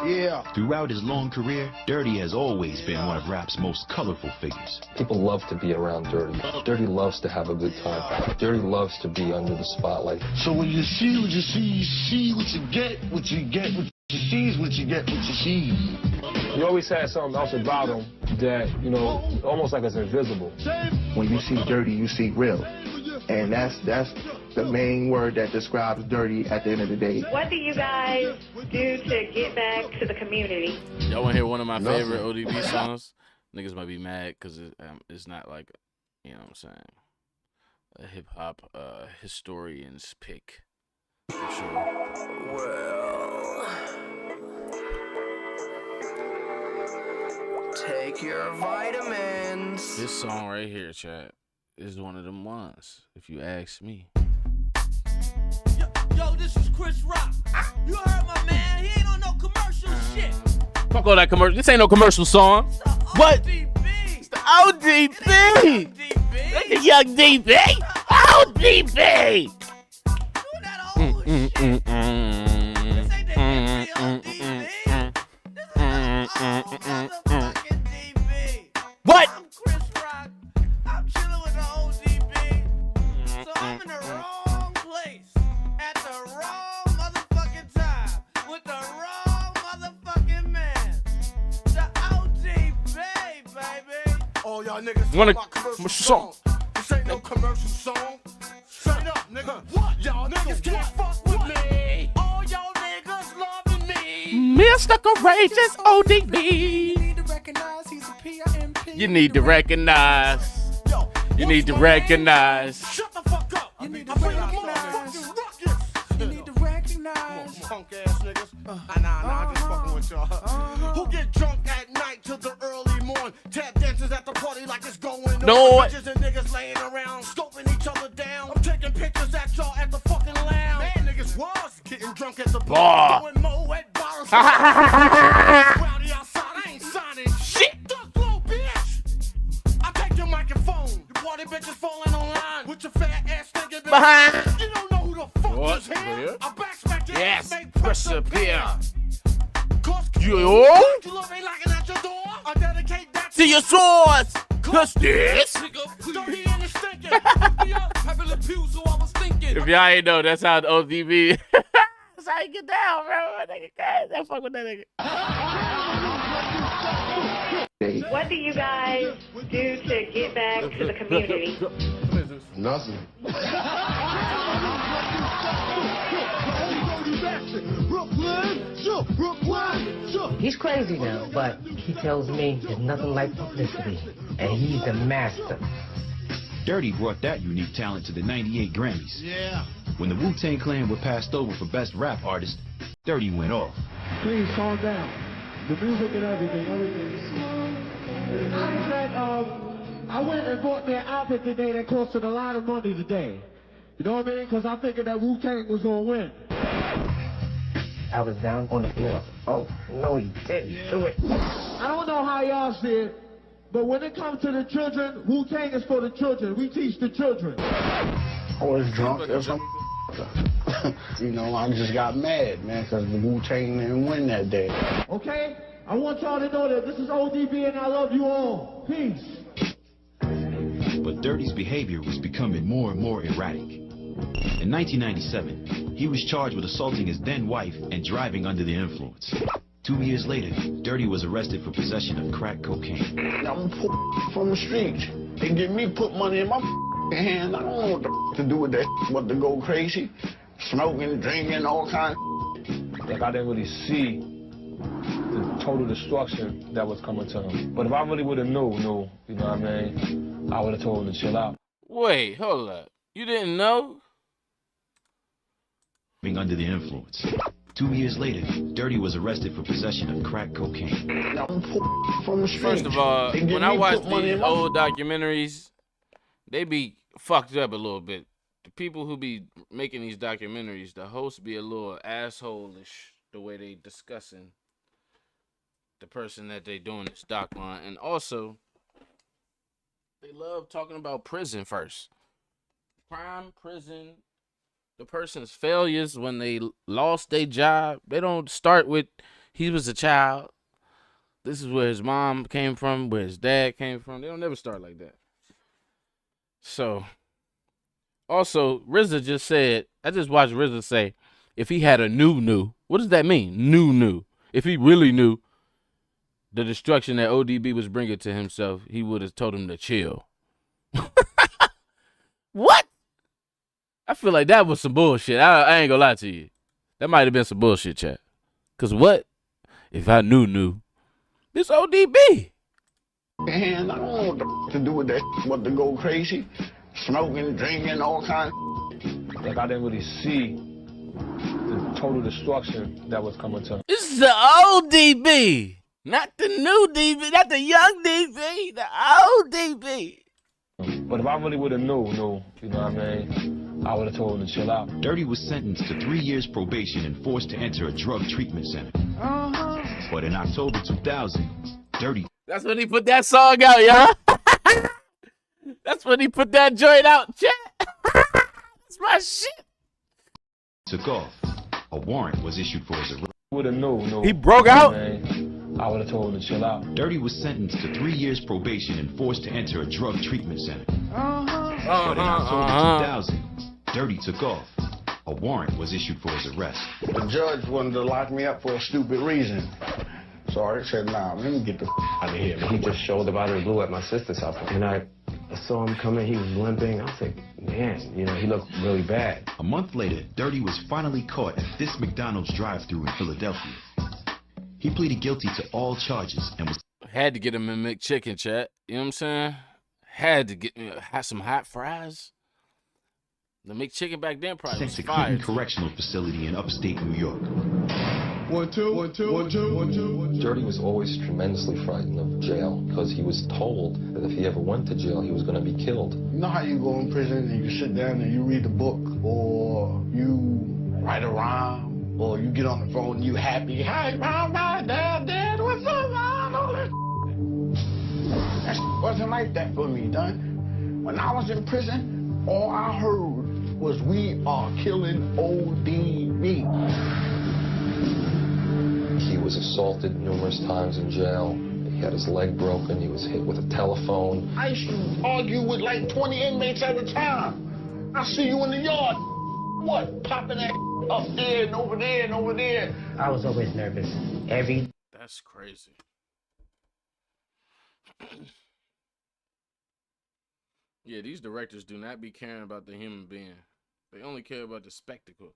Yeah.
Throughout his long career, Dirty has always been one of rap's most colorful figures.
People love to be around Dirty. Dirty loves to have a good time. Dirty loves to be under the spotlight.
So when you see what you see what you get, what you get, what you see is what you get, what you see.
He always had something else about him that, you know, almost like it's invisible.
When you see Dirty, you see real. And that's the main word that describes Dirty at the end of the day.
What do you guys do to get back to the community?
Y'all want to hear one of my favorite ODB songs? Niggas might be mad because it's not like, you know what I'm saying, a hip-hop historian's pick, for sure.
Well, take your vitamins.
This song right here, chat, is one of them ones, if you ask me.
Yo, this is Chris Rock. You heard my man, he ain't on no commercial shit.
Fuck all that commercial. This ain't no commercial song. What? It's the ODB. That's the young DB. ODB. What?
I'm Chris Rock. I'm chilling with the ODB. So I'm in the wrong place at the wrong motherfucking time with the wrong motherfucking man. The ODB, baby. Oh
all y'all niggas
Wanna-
talking about commercial
song.
song. This ain't no commercial song. Straight up, nigga. What? Y'all niggas can't fuck with me. All y'all niggas loving me.
Mr. Courageous ODB.
Need to recognize he's a PIMP.
You need to recognize. You need to recognize.
Shut the fuck up.
You need to
I bring a
recognize.
motherfucking ruckus.
You need to recognize.
Punk ass niggas. Nah, I'm just fucking with y'all. Who get drunk at night till the early morn? Tap dances at the party like it's going on.
No.
Bitches and niggas laying around, scoping each other down. I'm taking pictures at y'all at the fucking lounge. Man, niggas was getting drunk at the bar. Doing mo at bars. Rowdy outside, I ain't signing shit. Duck low, bitch. I take your microphone. You party bitches falling online with your fat ass thinking
Behind.
You don't know who the fuck
What?
is here.
Yeah.
I backsmack your
Yes,
ass, make
persevere.
Cause
You
you love ain't knocking at your door. I dedicate that
to your source. Cause this.
Don't hear any stinking. Having a pew, so I was thinking.
If y'all ain't know, that's how the ODB. That's how you get down, bro. That fuck with that nigga.
What do you guys do to get back to the community?
Nothing.
He's crazy now, but he tells me there's nothing like publicity, and he's the master.
Dirty brought that unique talent to the 98 Grammys.
Yeah.
When the Wu-Tang Clan were passed over for Best Rap Artist, Dirty went off.
Please calm down. The music and everything. I said, I went and bought me an outfit today that costed a lot of money today. You know what I mean? Because I'm thinking that Wu-Tang was going to win.
I was down on the floor. Oh, no, he didn't do it.
I don't know how y'all see it, but when it comes to the children, Wu-Tang is for the children. We teach the children.
I was drunk as a You know, I just got mad, man, because the Wu-Tang didn't win that day.
Okay? I want y'all to know that this is ODB and I love you all. Peace.
But Dirty's behavior was becoming more and more erratic. In 1997, he was charged with assaulting his then wife and driving under the influence. 2 years later, Dirty was arrested for possession of crack cocaine.
I'm from the streets. They get me put money in my hand. I don't know what to do with that but to go crazy. Smoking, drinking, all kinds of
Like, I didn't really see the total destruction that was coming to him. But if I really would have knew, you know what I mean, I would have told him to chill out.
Wait, hold up. You didn't know?
Being under the influence. 2 years later, Dirty was arrested for possession of crack cocaine.
I'm from the streets.
First of all,
They get
when I
me
watch
put money
these
in my
old documentaries, they be fucked up a little bit. The people who be making these documentaries, the hosts be a little asshole-ish the way they discussing the person that they doing this doc on. And also, they love talking about prison first. Crime, prison, the person's failures when they lost their job. They don't start with, he was a child. This is where his mom came from, where his dad came from. They don't never start like that. So, also, RZA just said, I just watched RZA say, if he had a knew, what does that mean? Knew. If he really knew the destruction that ODB was bringing to himself, he would have told him to chill. What? I feel like that was some bullshit. I ain't gonna lie to you. That might have been some bullshit, chat. Cause what? If I knew, this ODB.
hand. I don't know what to do with that but to go crazy. Smoking, drinking, all kinds of
Like, I didn't really see the total destruction that was coming to him.
This is the old DB. Not the new DB, not the young DB, the old DB.
But if I really would have knew, you know what I mean, I would have told him to chill out.
Dirty was sentenced to 3 years probation and forced to enter a drug treatment center. But in October 2000, Dirty...
That's when he put that song out, y'all. That's when he put that joint out, chat. That's my shit.
Took off. A warrant was issued for his arrest.
Would have known.
He broke out?
I would have told him to chill out.
Dirty was sentenced to 3 years probation and forced to enter a drug treatment center. But in October 2000, Dirty took off. A warrant was issued for his arrest.
The judge wanted to lock me up for a stupid reason. So I said, nah, let me get the out of here.
He just showed up out of the blue at my sister's house. And I saw him coming, he was limping. I was like, man, you know, he looked really bad.
A month later, Dirty was finally caught at this McDonald's drive-thru in Philadelphia. He pleaded guilty to all charges and was...
Had to get him a McChicken, chat. You know what I'm saying? Had to get some hot fries. The McChicken back then probably
sent
was
to
fire.
Clinton Correctional Facility in upstate New York.
1 2 1 2 1 2 1 2.
Dirty was always tremendously frightened of jail because he was told that if he ever went to jail, he was going to be killed.
You know how you go in prison and you sit down and you read a book, or you write a rhyme, or you get on the phone and you happy, hi, mom, dad, what's up, man? All that. That wasn't like that for me, done. When I was in prison, all I heard was we are killing ODB.
He was assaulted numerous times in jail. He had his leg broken. He was hit with a telephone.
I used to argue with like 20 inmates at a time. I see you in the yard. What? Popping that up there and over there and over there.
I was always nervous.
That's crazy. Yeah, these directors do not be caring about the human being. They only care about the spectacle.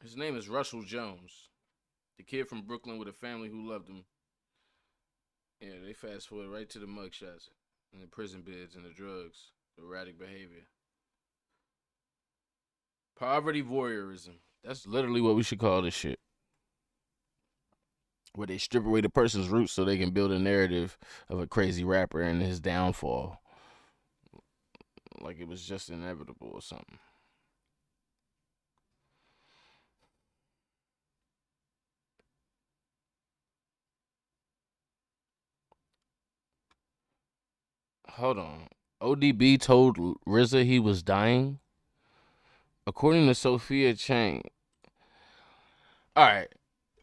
His name is Russell Jones. The kid from Brooklyn with a family who loved him. Yeah, they fast forward right to the mugshots and the prison beds and the drugs, the erratic behavior. Poverty voyeurism. That's literally what we should call this shit. Where they strip away the person's roots so they can build a narrative of a crazy rapper and his downfall. Like it was just inevitable or something. Hold on. ODB told RZA he was dying? According to Sophia Chang. Alright.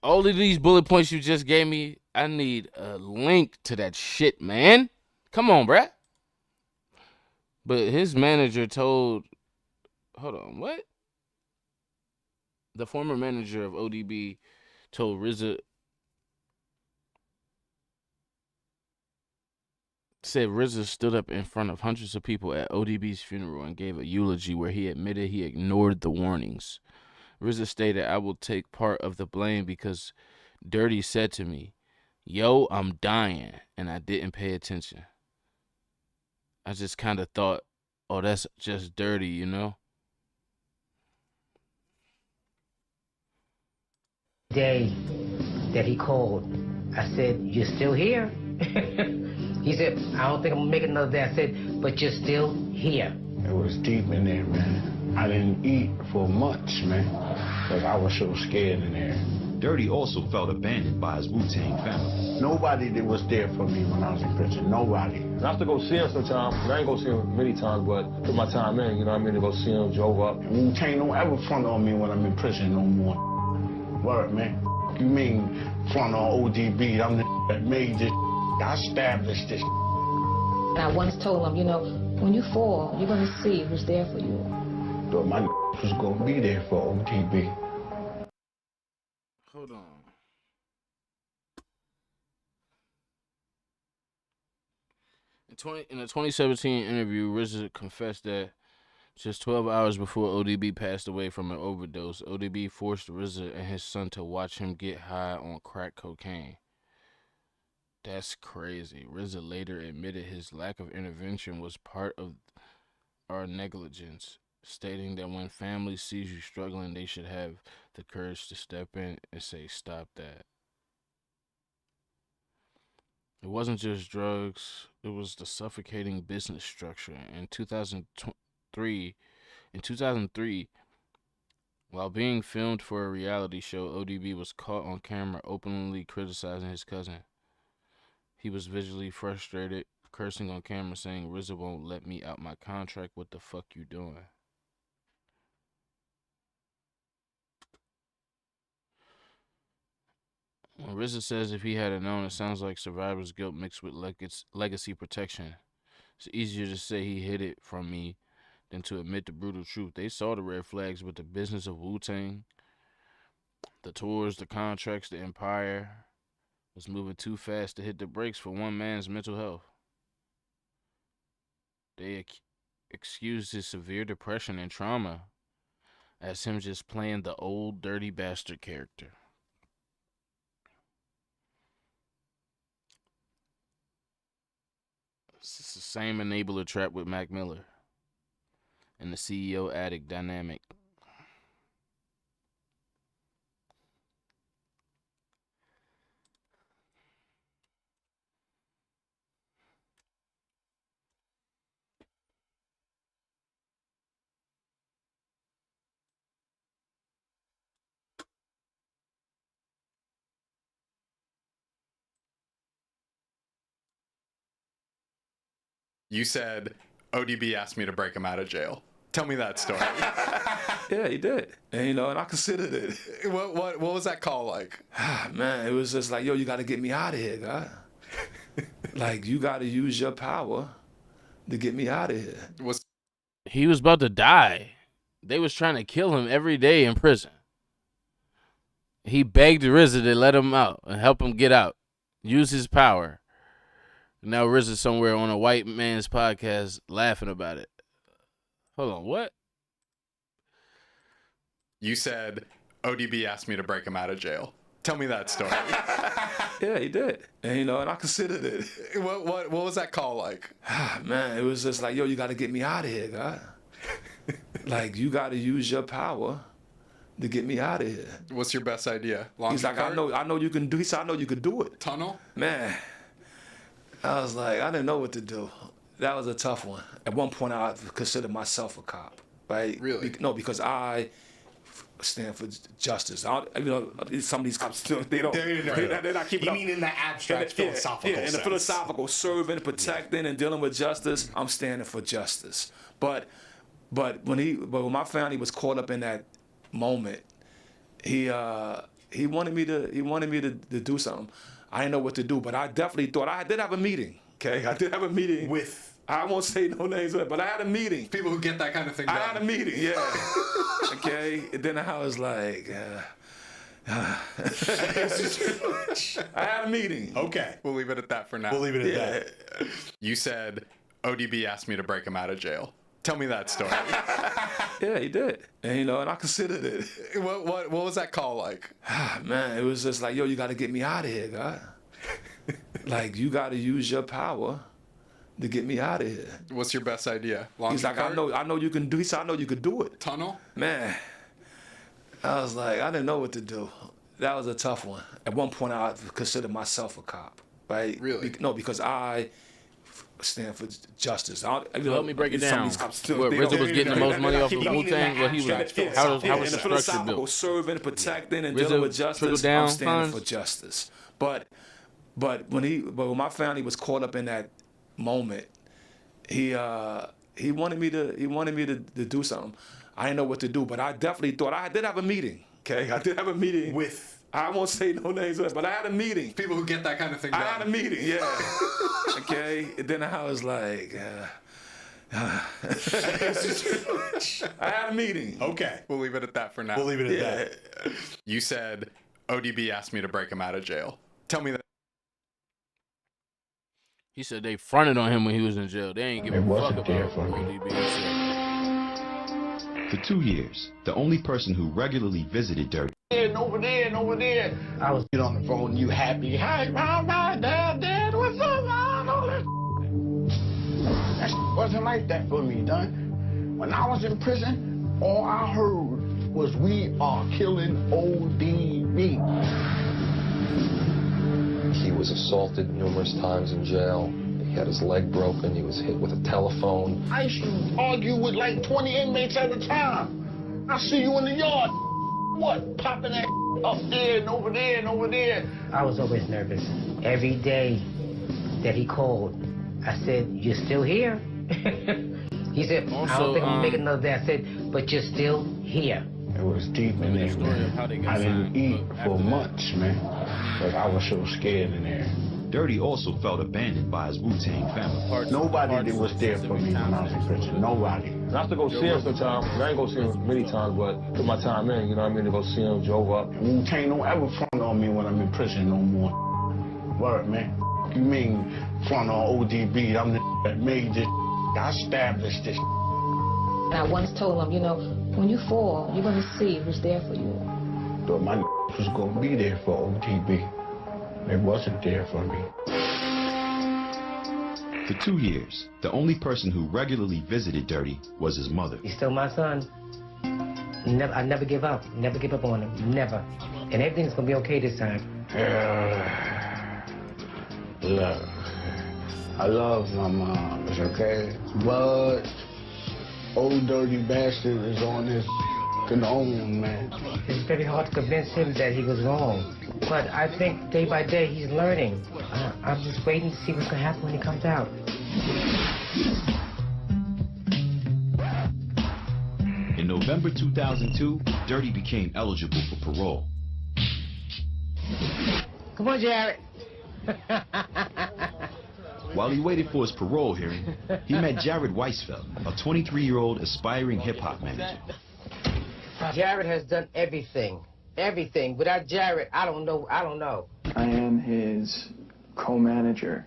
All of these bullet points you just gave me, I need a link to that shit, man. Come on, bruh. But his manager told... Hold on, what? The former manager of ODB told RZA... Said RZA stood up in front of hundreds of people at ODB's funeral and gave a eulogy where he admitted he ignored the warnings. RZA stated, I will take part of the blame because Dirty said to me, yo, I'm dying, and I didn't pay attention. I just kind of thought, oh, that's just Dirty, you know?
Day that he called, I said, you're still here? He said, I don't think I'm gonna make it another day. I said, but you're still here.
It was deep in there, man. I didn't eat for months, man, because I was so scared in there.
Dirty also felt abandoned by his Wu-Tang family.
Nobody that was there for me when I was in prison. Nobody.
I have to go see him sometimes. I ain't go see him many times, but I put my time in, you know what I mean, to go see him, drove up.
Wu-Tang don't ever front on me when I'm in prison no more. Word, man. You mean front on ODB? I'm the that made this. I established this.
I once told him, you know, when you fall, you're going to see who's there for you.
But my was going to be there for ODB.
Hold on. In a 2017 interview, RZA confessed that just 12 hours before ODB passed away from an overdose, ODB forced RZA and his son to watch him get high on crack cocaine. That's crazy. RZA later admitted his lack of intervention was part of our negligence, stating that when family sees you struggling, they should have the courage to step in and say, stop that. It wasn't just drugs, it was the suffocating business structure. In 2003, while being filmed for a reality show, ODB was caught on camera openly criticizing his cousin. He was visually frustrated, cursing on camera, saying, RZA won't let me out my contract. What the fuck you doing? When RZA says if he had known, it sounds like survivor's guilt mixed with legacy protection. It's easier to say he hid it from me than to admit the brutal truth. They saw the red flags with the business of Wu-Tang. The tours, the contracts, the empire was moving too fast to hit the brakes for one man's mental health. They excused his severe depression and trauma as him just playing the old dirty bastard character. It's the same enabler trap with Mac Miller and the CEO Addict dynamic.
You said ODB asked me to break him out of jail. Tell me that story.
Yeah, he did. And I considered it.
What was that call like?
Man, it was just like, yo, you got to get me out of here, God. Like, you got to use your power to get me out of here.
He was about to die. They was trying to kill him every day in prison. He begged RZA to let him out and help him get out. Use his power. Now RZA's somewhere on a white man's podcast laughing about it. Hold on, what?
You said ODB asked me to break him out of jail. Tell me that story.
Yeah, he did. And I considered it.
What was that call like?
Man, it was just like, yo, you got to get me out of here, God. Like, you got to use your power to get me out of here.
What's your best idea?
He's like, I know you can do. He said, I know you can do it.
Tunnel?
Man, I was like, I didn't know what to do. That was a tough one. At one point, I considered myself a cop, right?
Really?
No, because I stand for justice. Some of these cops, they don't. They're not keeping up.
You mean in the abstract, philosophical
sense? In the
sense.
philosophical, serving, protecting, and dealing with justice, I'm standing for justice. But when my family was caught up in that moment, he wanted me to do something. I didn't know what to do, but I definitely thought I did have a meeting. Okay, I did have a meeting
with.
I won't say no names, but I had a meeting.
People who get that kind of thing done.
I had a meeting, yeah. Okay, and then I was like, I had a meeting.
Okay, we'll leave it at that for now.
We'll leave it at that.
You said ODB asked me to break him out of jail. Tell me that story.
Yeah, he did. And I considered it.
What was that call like?
Man, it was just like, yo, you got to get me out of here, God. Like, you got to use your power to get me out of here.
What's your best idea?
He's like, I know you can do. He said, I know you can do it.
Tunnel?
Man, I was like, I didn't know what to do. That was a tough one. At one point, I considered myself a cop, right?
Really?
No, because I stand for justice.
Help me break it down. RZA was getting the most money off of Wu-Tang. How was the structure built?
Serving, protecting, and dealing with justice.
Trickle-down
I'm standing
funds?
for justice. But when my family was caught up in that moment, he wanted me to do something. I didn't know what to do, but I definitely thought I did have a meeting. Okay, I did have a meeting
with.
I won't say no names, but I had a meeting.
People who get that kind of thing done.
I had a meeting, yeah. Okay, and then I was like, I had a meeting.
Okay, we'll leave it at that for now.
We'll leave it at that.
You said ODB asked me to break him out of jail. Tell me that.
He said they fronted on him when he was in jail. They ain't giving a fuck about ODB.
For 2 years, the only person who regularly visited Dirty
And over there and over there. I was get on the phone and you happy. Hi, Dad, what's up, man? All that. That wasn't like that for me, done. When I was in prison, all I heard was we are killing ODB.
He was assaulted numerous times in jail. He had his leg broken. He was hit with a telephone.
I used to argue with like 20 inmates at a time. I see you in the yard. What? Popping that up there and over there and over there.
I was always nervous. Every day that he called, I said, "You're still here?" He said, "I don't think I'm gonna make another day." I said, "But you're still here."
It was deep in there, man. I didn't eat for months, man. But I was so scared in there.
Dirty also felt abandoned by his Wu-Tang family.
Nobody was there for me when I was in prison. Nobody.
I have to go see him sometimes. I ain't go see him many times, but put my time in, you know what I mean, to go see him, drove up.
Wu-Tang don't ever front on me when I'm in prison no more. Word, man. You mean front on ODB? I'm the that made this. I established this.
And I once told him, you know, when you fall, you're going to see who's there for you.
Thought my was going to be there for ODB. It wasn't there for me.
For 2 years, the only person who regularly visited Dirty was his mother.
He's still my son. I never give up. Never give up on him. Never. And everything's going to be okay this time.
Look, I love my mom, it's okay? But old dirty bastard is on his own, man.
It's very hard to convince him that he was wrong. But I think day by day he's learning. I'm just waiting to see what's going to happen when he comes out.
In November 2002, Dirty became eligible for parole.
Come on, Jared.
While he waited for his parole hearing, he met Jared Weisfeld, a 23-year-old aspiring hip-hop manager.
Jared has done everything. Everything. Without Jared, I don't know. I
am his co-manager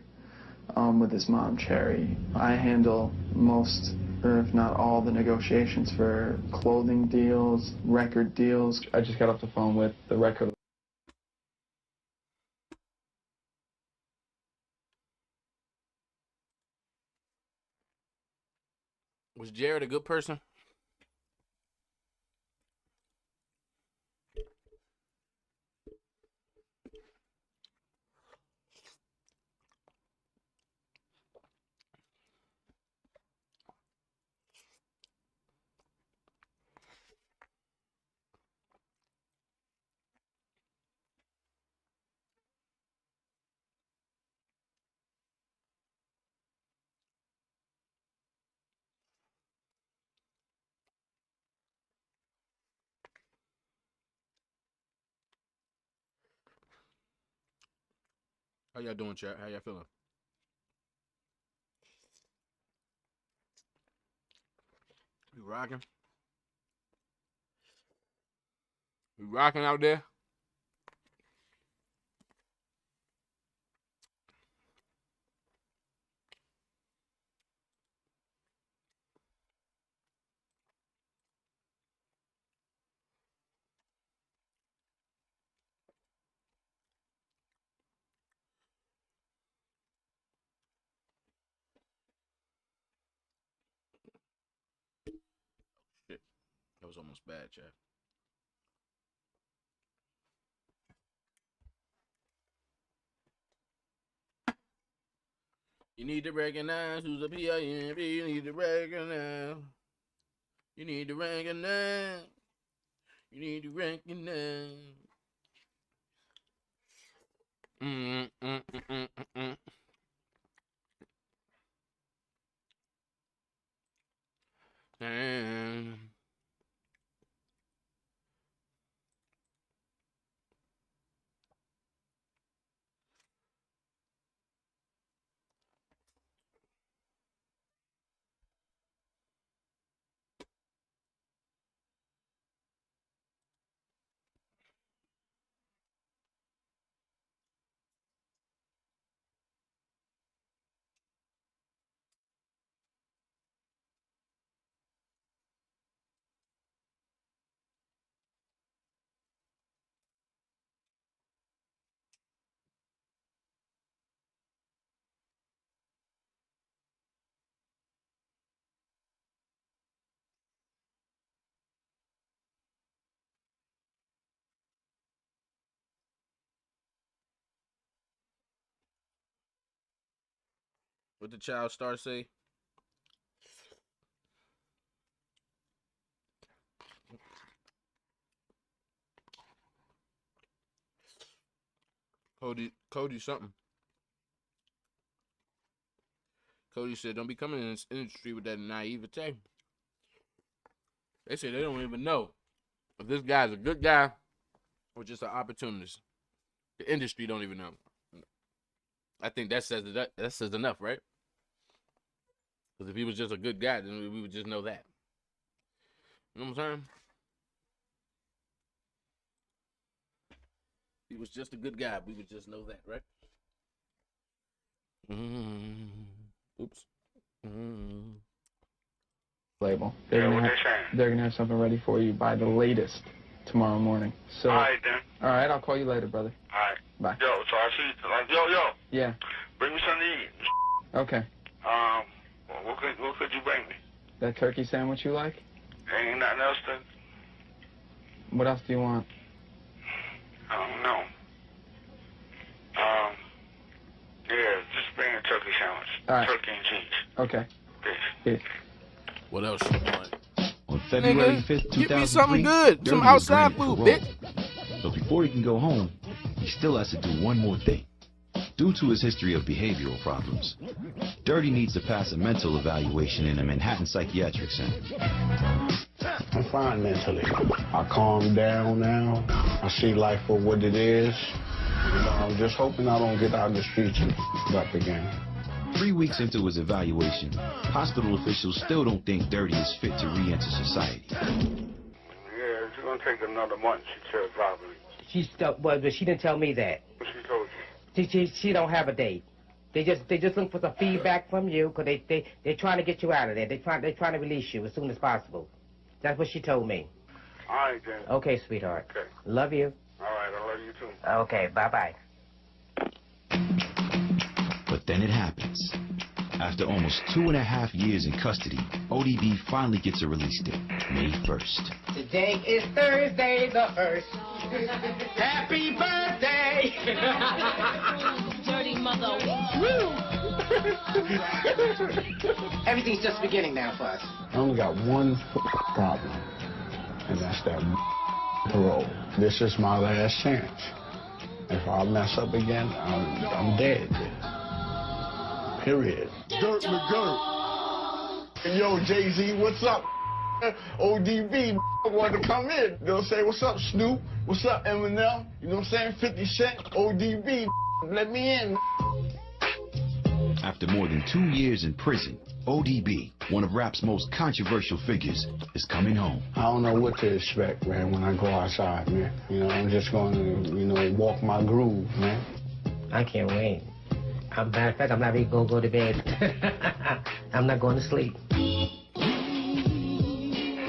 with his mom, Cherry. I handle most, or if not all, the negotiations for clothing deals, record deals. I just got off the phone with the record.
Was Jared a good person? How y'all doing, chat? How y'all feeling? We rocking? We rocking out there? Shit. That was almost bad, chat. You need to recognize who's a PIMP. You need to recognize. You need to recognize. You need to recognize. Damn. What the child star say? Cody something. Cody said, don't be coming in this industry with that naivete. They say they don't even know if this guy's a good guy or just an opportunist. The industry don't even know. I think that says enough, right? Because if he was just a good guy, then we would just know that. You know what I'm saying? If he was just a good guy, we would just know that, right? Oops.
Label. They're gonna have something ready for you by the latest tomorrow morning. So.
All right, then.
All right, I'll call you later, brother.
All right.
Bye.
Yo, so I see. Yo.
Yeah.
Bring me something to eat.
Okay.
What could you bring me?
That turkey sandwich you like?
Ain't nothing else to.
What else do you want?
I don't know. Yeah, just bring a turkey sandwich.
All right.
Turkey and cheese.
Okay.
Peace.
What else you want?
On February 5th, 2003,
give me something good. Some
Dirty was
outside
granted
food,
parole.
bitch.
But before he can go home, he still has to do one more thing. Due to his history of behavioral problems, Dirty needs to pass a mental evaluation in a Manhattan psychiatric center.
I'm fine mentally. I calm down now. I see life for what it is. You know, I'm just hoping I don't get out in the streets and up again.
3 weeks into his evaluation, hospital officials still don't think Dirty is fit to re-enter society.
Yeah, it's gonna take another month. She said probably.
But she didn't tell me that.
What she told you?
She don't have a date. They just look for some feedback from you because they're trying to get you out of there. They're trying to release you as soon as possible. That's what she told me.
All right, then.
Okay, sweetheart.
Okay.
Love you.
All right, I love you too.
Okay, bye-bye.
But then it happens. After almost 2.5 years in custody, ODB finally gets a release date, May 1st.
Today is Thursday the 1st. Happy birthday!
Dirty mother.
Everything's just beginning now for us.
I only got one problem, and that's that parole. This is my last chance. If I mess up again, I'm dead. Period.
Dirt McGirt. Yo, Jay-Z, what's up? ODB wanted to come in. They'll say, what's up, Snoop? What's up, Eminem? You know what I'm saying? 50 Cent, ODB, let me in.
After more than 2 years in prison, ODB, one of rap's most controversial figures, is coming home.
I don't know what to expect, man, when I go outside, man. You know, I'm just going to, walk my groove, man.
I can't wait. Matter of fact, I'm not even going to go to bed. I'm not going to sleep.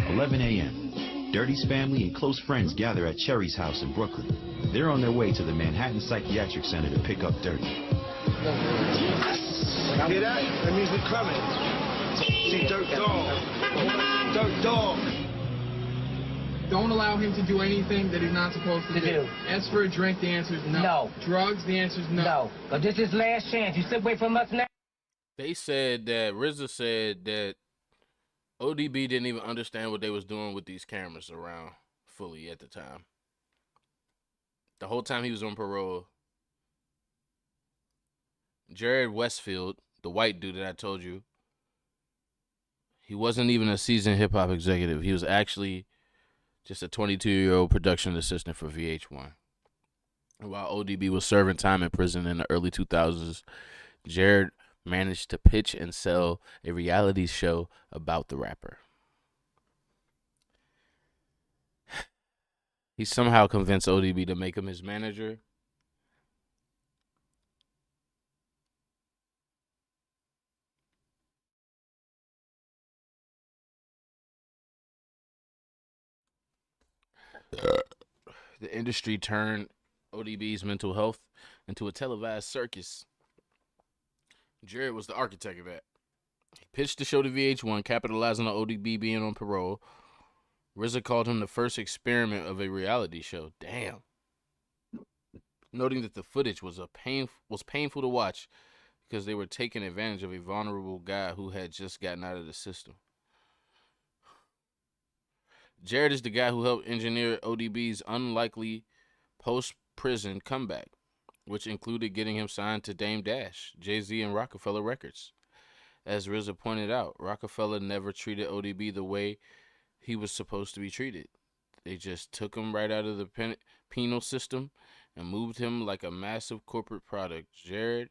11 a.m. Dirty's family and close friends gather at Cherry's house in Brooklyn. They're on their way to the Manhattan Psychiatric Center to pick up Dirty.
Hear that? That means we're coming. See, Dirt Dog. Dirt Dog.
Don't allow him to do anything that he's not supposed to do. Ask for a drink, the answer is no.
No.
Drugs, the answer is no.
No. But this is last chance. You slip away from us now.
They said that RZA said that ODB didn't even understand what they was doing with these cameras around fully at the time. The whole time he was on parole. Jared Westfield, the white dude that I told you, he wasn't even a seasoned hip-hop executive. He was actually just a 22-year-old production assistant for VH1. And while ODB was serving time in prison in the early 2000s, Jared managed to pitch and sell a reality show about the rapper. He somehow convinced ODB to make him his manager. The industry turned ODB's mental health into a televised circus. Jared was the architect of that. He pitched the show to VH1, capitalizing on ODB being on parole. RZA called him the first experiment of a reality show. Damn. Noting that the footage was painful to watch because they were taking advantage of a vulnerable guy who had just gotten out of the system. Jared is the guy who helped engineer ODB's unlikely post-prison comeback, which included getting him signed to Dame Dash, Jay-Z, and Roc-A-Fella Records. As RZA pointed out, Roc-A-Fella never treated ODB the way he was supposed to be treated. They just took him right out of the penal system and moved him like a massive corporate product. Jared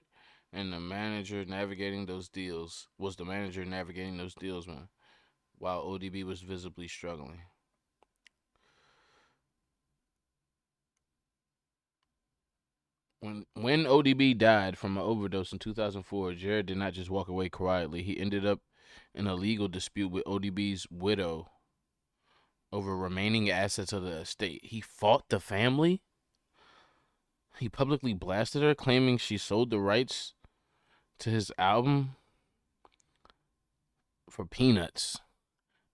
and the manager navigating those deals man, while ODB was visibly struggling. When ODB died from an overdose in 2004, Jared did not just walk away quietly. He ended up in a legal dispute with ODB's widow over remaining assets of the estate. He fought the family. He publicly blasted her, claiming she sold the rights to his album for peanuts.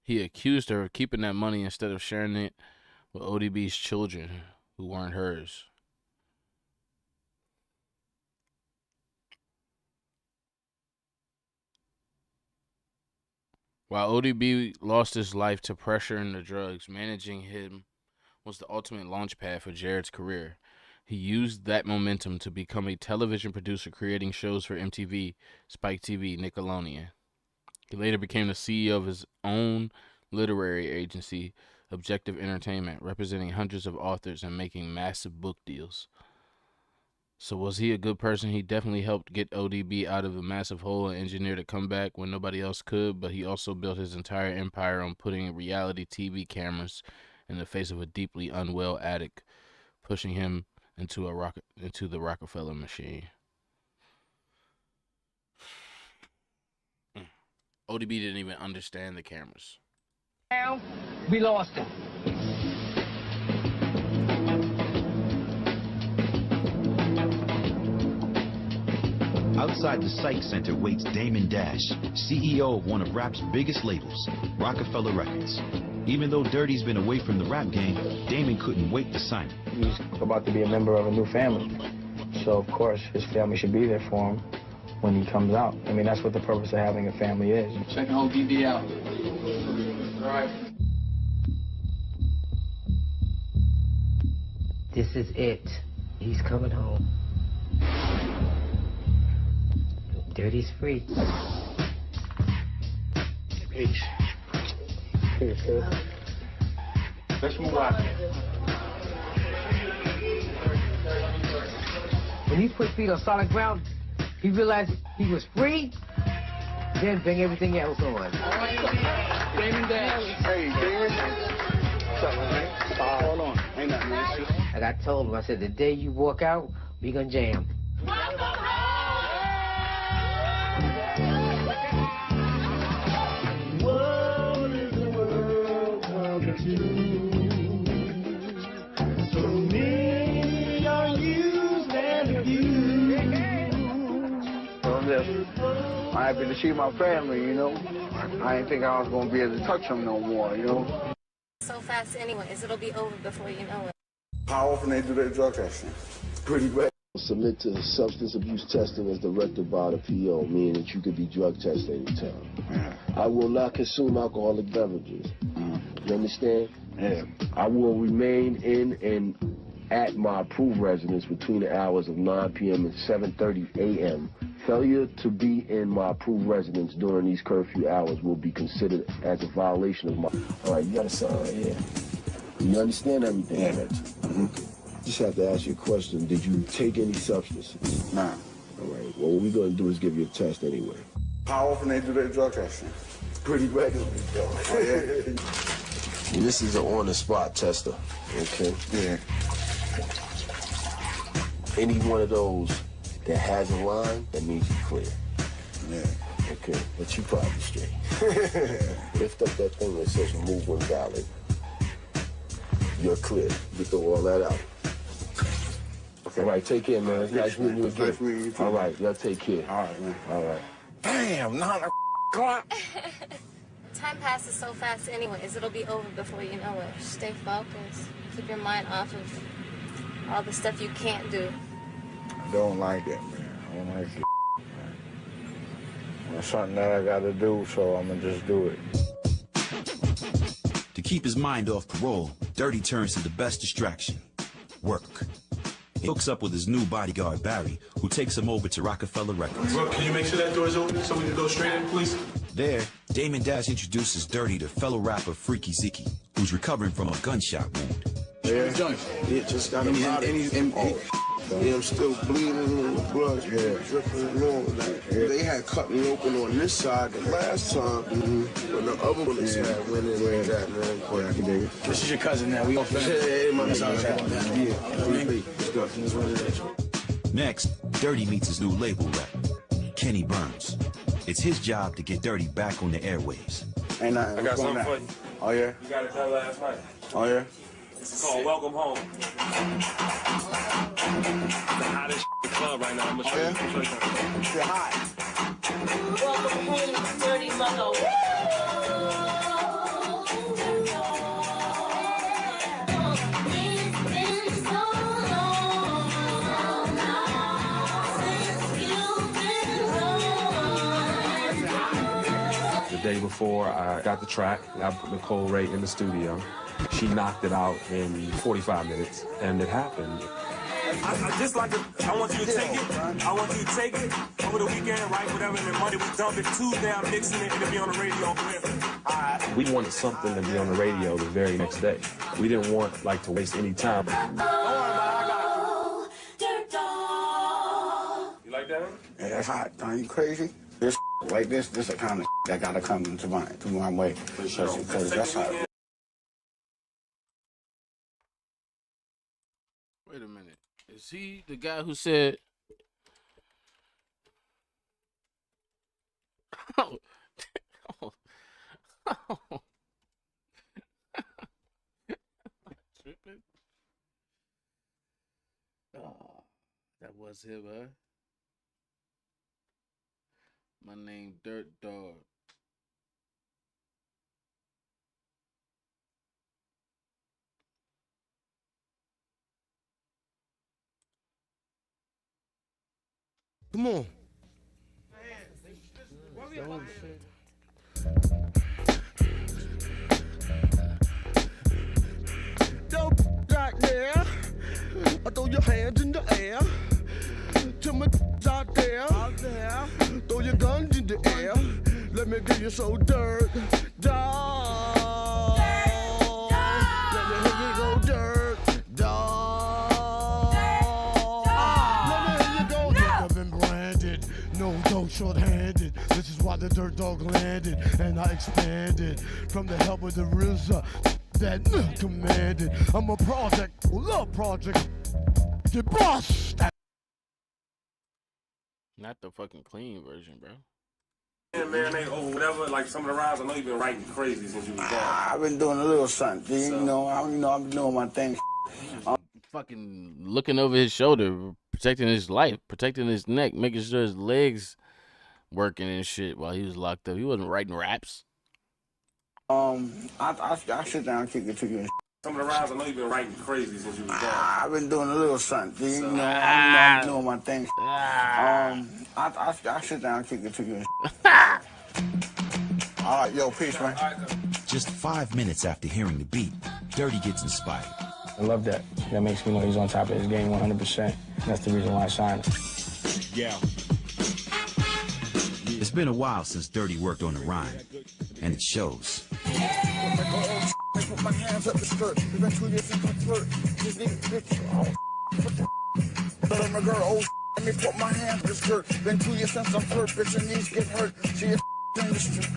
He accused her of keeping that money instead of sharing it with ODB's children, who weren't hers. While ODB lost his life to pressure and the drugs, managing him was the ultimate launchpad for Jared's career. He used that momentum to become a television producer, creating shows for MTV, Spike TV, Nickelodeon. He later became the CEO of his own literary agency, Objective Entertainment, representing hundreds of authors and making massive book deals. So was he a good person? He definitely helped get ODB out of a massive hole and engineered a comeback when nobody else could, but he also built his entire empire on putting reality TV cameras in the face of a deeply unwell addict, pushing him into the Roc-A-Fella machine. ODB didn't even understand the cameras.
Now, we lost him.
Outside the Psych Center waits Damon Dash, CEO of one of rap's biggest labels, Roc-A-Fella Records. Even though Dirty's been away from the rap game, Damon couldn't wait to sign him.
He's about to be a member of a new family. So, of course, his family should be there for him when he comes out. I mean, that's what the purpose of having a family is.
Checking ODB out. All right.
This is it. He's coming home. Dirty's free.
Peace. Peace, kid. Let's move on.
When he put feet on solid ground, he realized he was free, then bring everything else on.
Damon Dash.
Hey, Damon. What's up, man? Hold on. Ain't nothing, man.
Like I told him, I said, the day you walk out, we gonna jam.
So many are used and abused.
I'm just happy to see my family, you know. I didn't think I was going to be able to touch them no more, you know.
So fast anyways, it'll be over before you know it.
How often they do their drug testing? Pretty bad.
Submit to substance abuse testing as directed by the PO, meaning that you could be drug tested anytime. I will not consume alcoholic beverages. You understand?
Yeah.
I will remain in and at my approved residence between the hours of 9 p.m. and 7:30 a.m. Failure to be in my approved residence during these curfew hours will be considered as a violation of my... All right, you got to sign right here. You understand everything?
Yeah.
Right? Just have to ask you a question. Did you take any substances?
Nah.
All right. Well, what we're going to do is give you a test anyway.
How often they do their drug testing?
Pretty regularly, though.
Oh, yeah.
This is an on-the-spot tester, okay?
Yeah.
Any one of those that has a line, that means you're clear.
Yeah.
Okay, but you probably straight. Lift up that thing that says move when valid. You're clear. You throw all that out. Okay. All right, take care, man. It's nice meeting you again.
Nice meeting you too.
All right, y'all take care.
All right, man.
All right.
Damn, 9 o'clock.
Time passes so fast anyways, it'll be over before you know it. Stay focused. Keep your mind off of all the stuff you can't do.
I don't like that, man. I don't like it. It's something that I gotta do, so I'm gonna just do it.
To keep his mind off parole, Dirty turns to the best distraction, work. He hooks up with his new bodyguard, Barry, who takes him over to Roc-A-Fella Records.
Bro, can you make sure that door's open so we can go straight in, please?
There, Damon Dash introduces Dirty to fellow rapper Freaky Zeke, who's recovering from a gunshot wound.
Yeah, just got him out. Yeah, I'm still bleeding and the blood dripping along. Like, they had cut me open on this side the last time, but the other one is went in like that, man.
This is your cousin now. We all friends.
Yeah, my
Next, Dirty meets his new label rep, Kenny Burns. It's his job to get Dirty back on the airwaves.
Ain't nothing.
I got something for you.
Oh, yeah?
You got it done last night.
Oh, yeah?
It's called Welcome Home. The hottest club right now. I'm going to show you.
You're hot.
Welcome home, dirty mother.
The day before I got the track, I put Nicole Ray in the studio. She knocked it out in 45 minutes, and it happened.
I just like to, I want you to take it. I want you to take it over the weekend, right? Whatever, and then Monday we dump it. Tuesday I'm mixing it, it'll be on the radio.
We wanted something to be on the radio the very next day. We didn't want to waste any time.
You like that?
Yeah, that's hot. Are you crazy? This like this is the kind of that gotta come into my way. Because that's hot.
Wait a minute. Is he the guy who said? Oh. Tripping. Oh, that was him, huh? My name Dirt Dog.
Come on. Don't right there. I throw your hands in the air. To my out there. Throw your guns in the air. Let me give you so dirt, dog. Let me hear you go dirt, dog. Let me hear you go. I've been branded, no dope short-handed. This is why the dirt dog landed, and I expanded from the help of the RZA that commanded. I'm a project, love project. The boss.
Not the fucking clean version, bro.
Yeah, man, or whatever. Like some of the rhymes, I know you've been writing crazy since you was down.
I've been doing a little something. You know, I'm doing my thing.
Fucking looking over his shoulder, protecting his life, protecting his neck, making sure his legs working and shit while he was locked up. He wasn't writing raps.
I sit down and kick it to you.
Some of the rhymes, I know you've been writing crazy since you was down.
I've been doing a little something. You know, I'm doing my thing. I sit down and kick it to you. All right, yo, peace, man.
Just 5 minutes after hearing the beat, Dirty gets inspired.
I love that. That makes me know he's on top of his game 100%. That's the reason why I signed him.
Yeah. It's been a while since Dirty worked on a rhyme, and it shows.
I put my hands up the skirt. It's been 2 years since I flirt. Just need a bitch. Oh, my girl, oh, let me put my hands up the skirt. Been 2 years since I flirt. Bitch, her knees get hurt. She is in the street.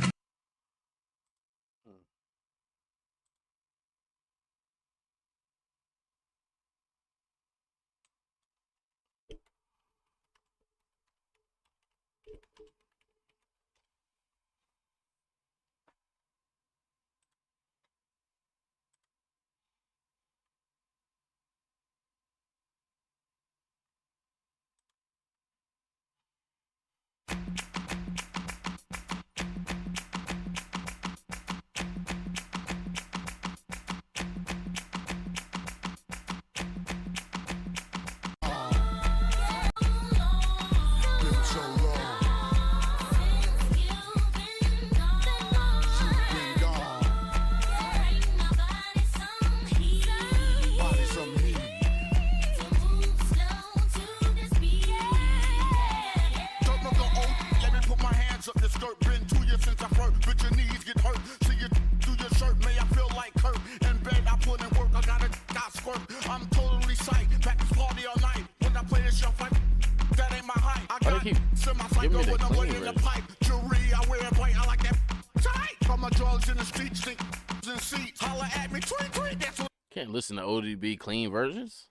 drugs in the streets, think in seats. Holla at me, tweet, that's what.
Can't listen to ODB clean versions.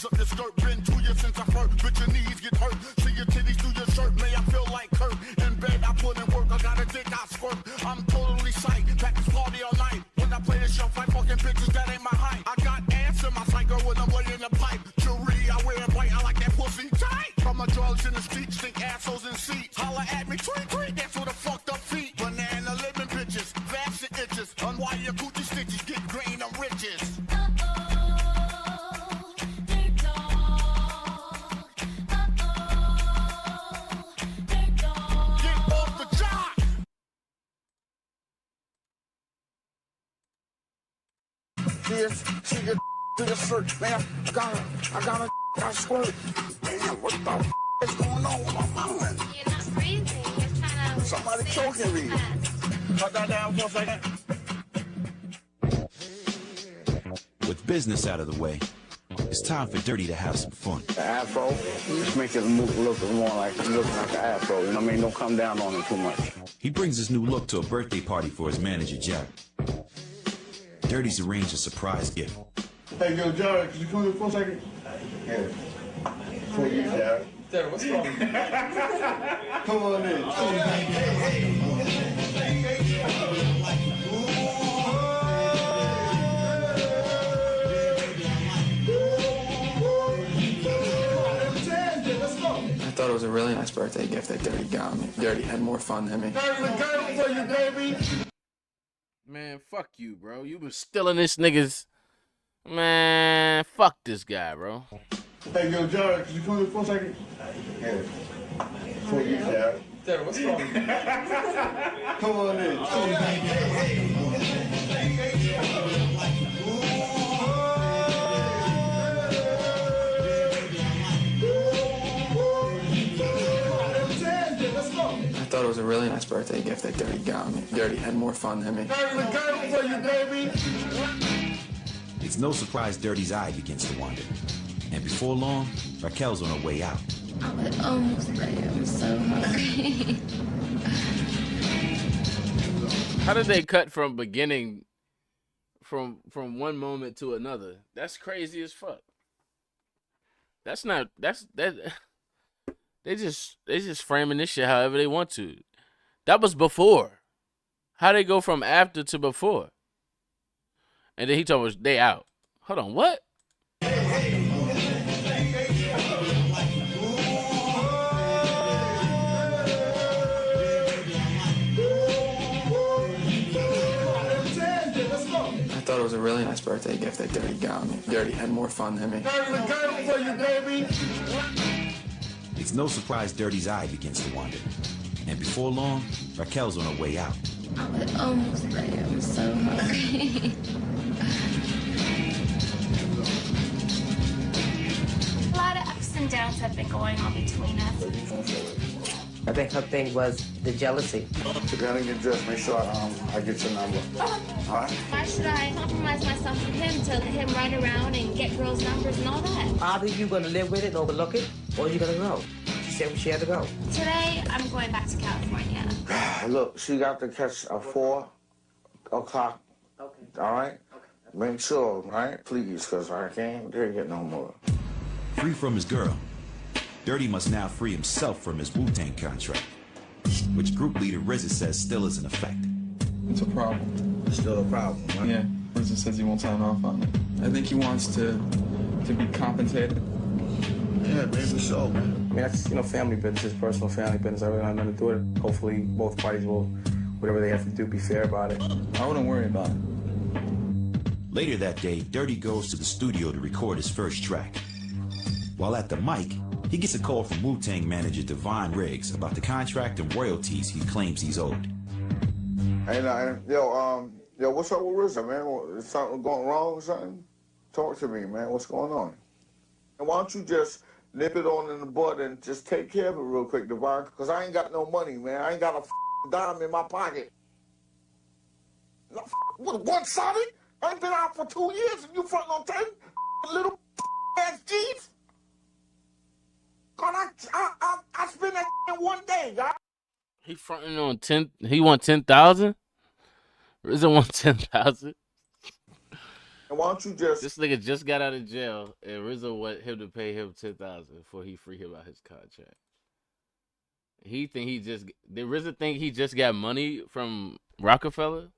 Up the skirt, been 2 years since I first. Bitch, your knees get hurt. See your titties through your shirt. May I feel like Kurt. In bed, I put in work. I got a dick, I squirt. I'm totally psyched. Practice party all night. When I play this show, fight fucking bitches, that ain't my height. I got ants in my psycho when I'm laying the pipe. Jewelry, I wear it white. I like that pussy tight. From my drugs in the streets, think assholes in seats. Holla at me, tweet, that's what the fucked up feet. Banana living bitches, vast and itches. Unwire your coochie stitches, get green, I'm riches.
She get to the search, man. I got squirt. Man, what the is going on with my mind?
You're not breathing. You're trying to.
Somebody choking me. Cut that down for a second.
With business out of the way, it's time for Dirty to have some fun.
The afro, just make it look more like looking like an afro. You know what I mean? Don't come down on it too much.
He brings his new look to a birthday party for his manager, Jared. Dirty's arranged a surprise gift.
Hey, yo, Jared, could you come here for a second? Yeah. For you, Jared.
Jared, what's wrong?
Come on in.
I thought it was a really nice birthday gift that Dirty got me. Dirty had more fun than me.
There's a girl for you, baby.
Man, fuck you, bro. You been stealing this nigga's. Man, fuck this guy, bro.
Hey, yo, Jared, could you come here for a second? Yeah. For you, Jared.
Jared, what's wrong?
Come on in.
I thought it was a really nice birthday gift that Dirty got me. Dirty had more fun than me.
There's a girl for you, baby.
It's no surprise Dirty's eye begins to wander. And before long, Raquel's on her way out.
I'm almost ready. I'm so hungry.
How did they cut from beginning from one moment to another? That's crazy as fuck. That's not they just framing this shit however they want to. That was before. How they go from after to before? And then he told us they out. Hold on, what?
I thought it was a really nice birthday gift that Dirty got me. Dirty had more fun than me.
There's a girl for you, baby.
It's no surprise Dirty's eye begins to wander. And before long, Raquel's on her way out.
I'm almost ready. I'm so hungry. A lot of ups and downs have been going on between us.
I think her thing was the jealousy.
You gotta get dressed. Make sure I get your number. All right?
Why should I compromise myself for him to let him run around and get girls' numbers and all that?
Either you gonna live with it and overlook it, or you gonna go. She said she had to go.
Today, I'm going back to California.
Look, she got to catch a 4 o'clock. Okay. All right? Okay. Make sure, right? Please, because I can't dare get no more.
Free from his girl, Dirty must now free himself from his Wu-Tang contract, which group leader RZA says still is in effect.
It's a problem.
It's still a problem, right?
Yeah, RZA says he won't sign off on it. I think he wants to be compensated.
Yeah, maybe so, man.
I mean, that's, family business, personal family business. I really don't have nothing to do with it. Hopefully, both parties will, whatever they have to do, be fair about it.
I wouldn't worry about it.
Later that day, Dirty goes to the studio to record his first track. While at the mic, he gets a call from Wu-Tang manager Divine Riggs about the contract and royalties he claims he's owed.
Hey, yo,
Yo, what's up with RZA, man? Is something going wrong or something? Talk to me, man. What's going on? And why don't you just nip it on in the bud and just take care of it real quick, Devon? Because I ain't got no money, man. I ain't got a dime in my pocket. No, what, one-sided? I ain't been out for 2 years and you frontin' on 10 little ass G's? God, I spent that in 1 day, God.
He fronting on 10. He want 10,000. RZA want 10,000.
And why don't you just...
This nigga just got out of jail, and RZA want him to pay him 10,000 before he free him out his contract. He think he just... Did RZA think he just got money from Roc-A-Fella?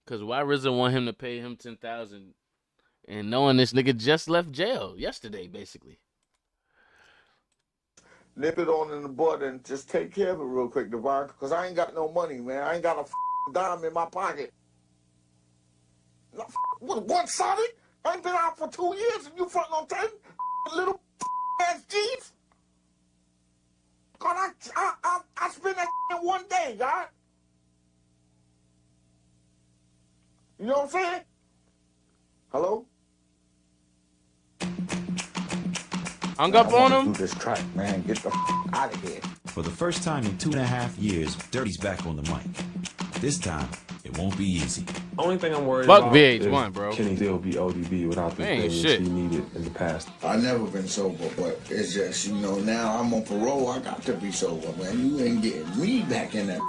Because why RZA want him to pay him 10,000 and knowing this nigga just left jail yesterday, basically?
Nip it on in the bud and just take care of it real quick, Devon, because I ain't got no money, man. I ain't got a dime in my pocket. No, what, one-sided? I ain't been out for 2 years and you frontin' on 10 little ass G's? God, I spent that in 1 day, God. You know what I'm saying? Hello?
Hung up on him?
Do this track, man. Get the out of here.
For the first time in 2.5 years, Dirty's back on the mic. This time, it won't be easy.
Only thing I'm worried
Fuck
about
VH1,
is
bro.
can he still be ODB without the
Man,
things
shit.
he needed in the past?
I've never been sober, but it's just, you know, now I'm on parole. I got to be sober, man. You ain't getting me back in that.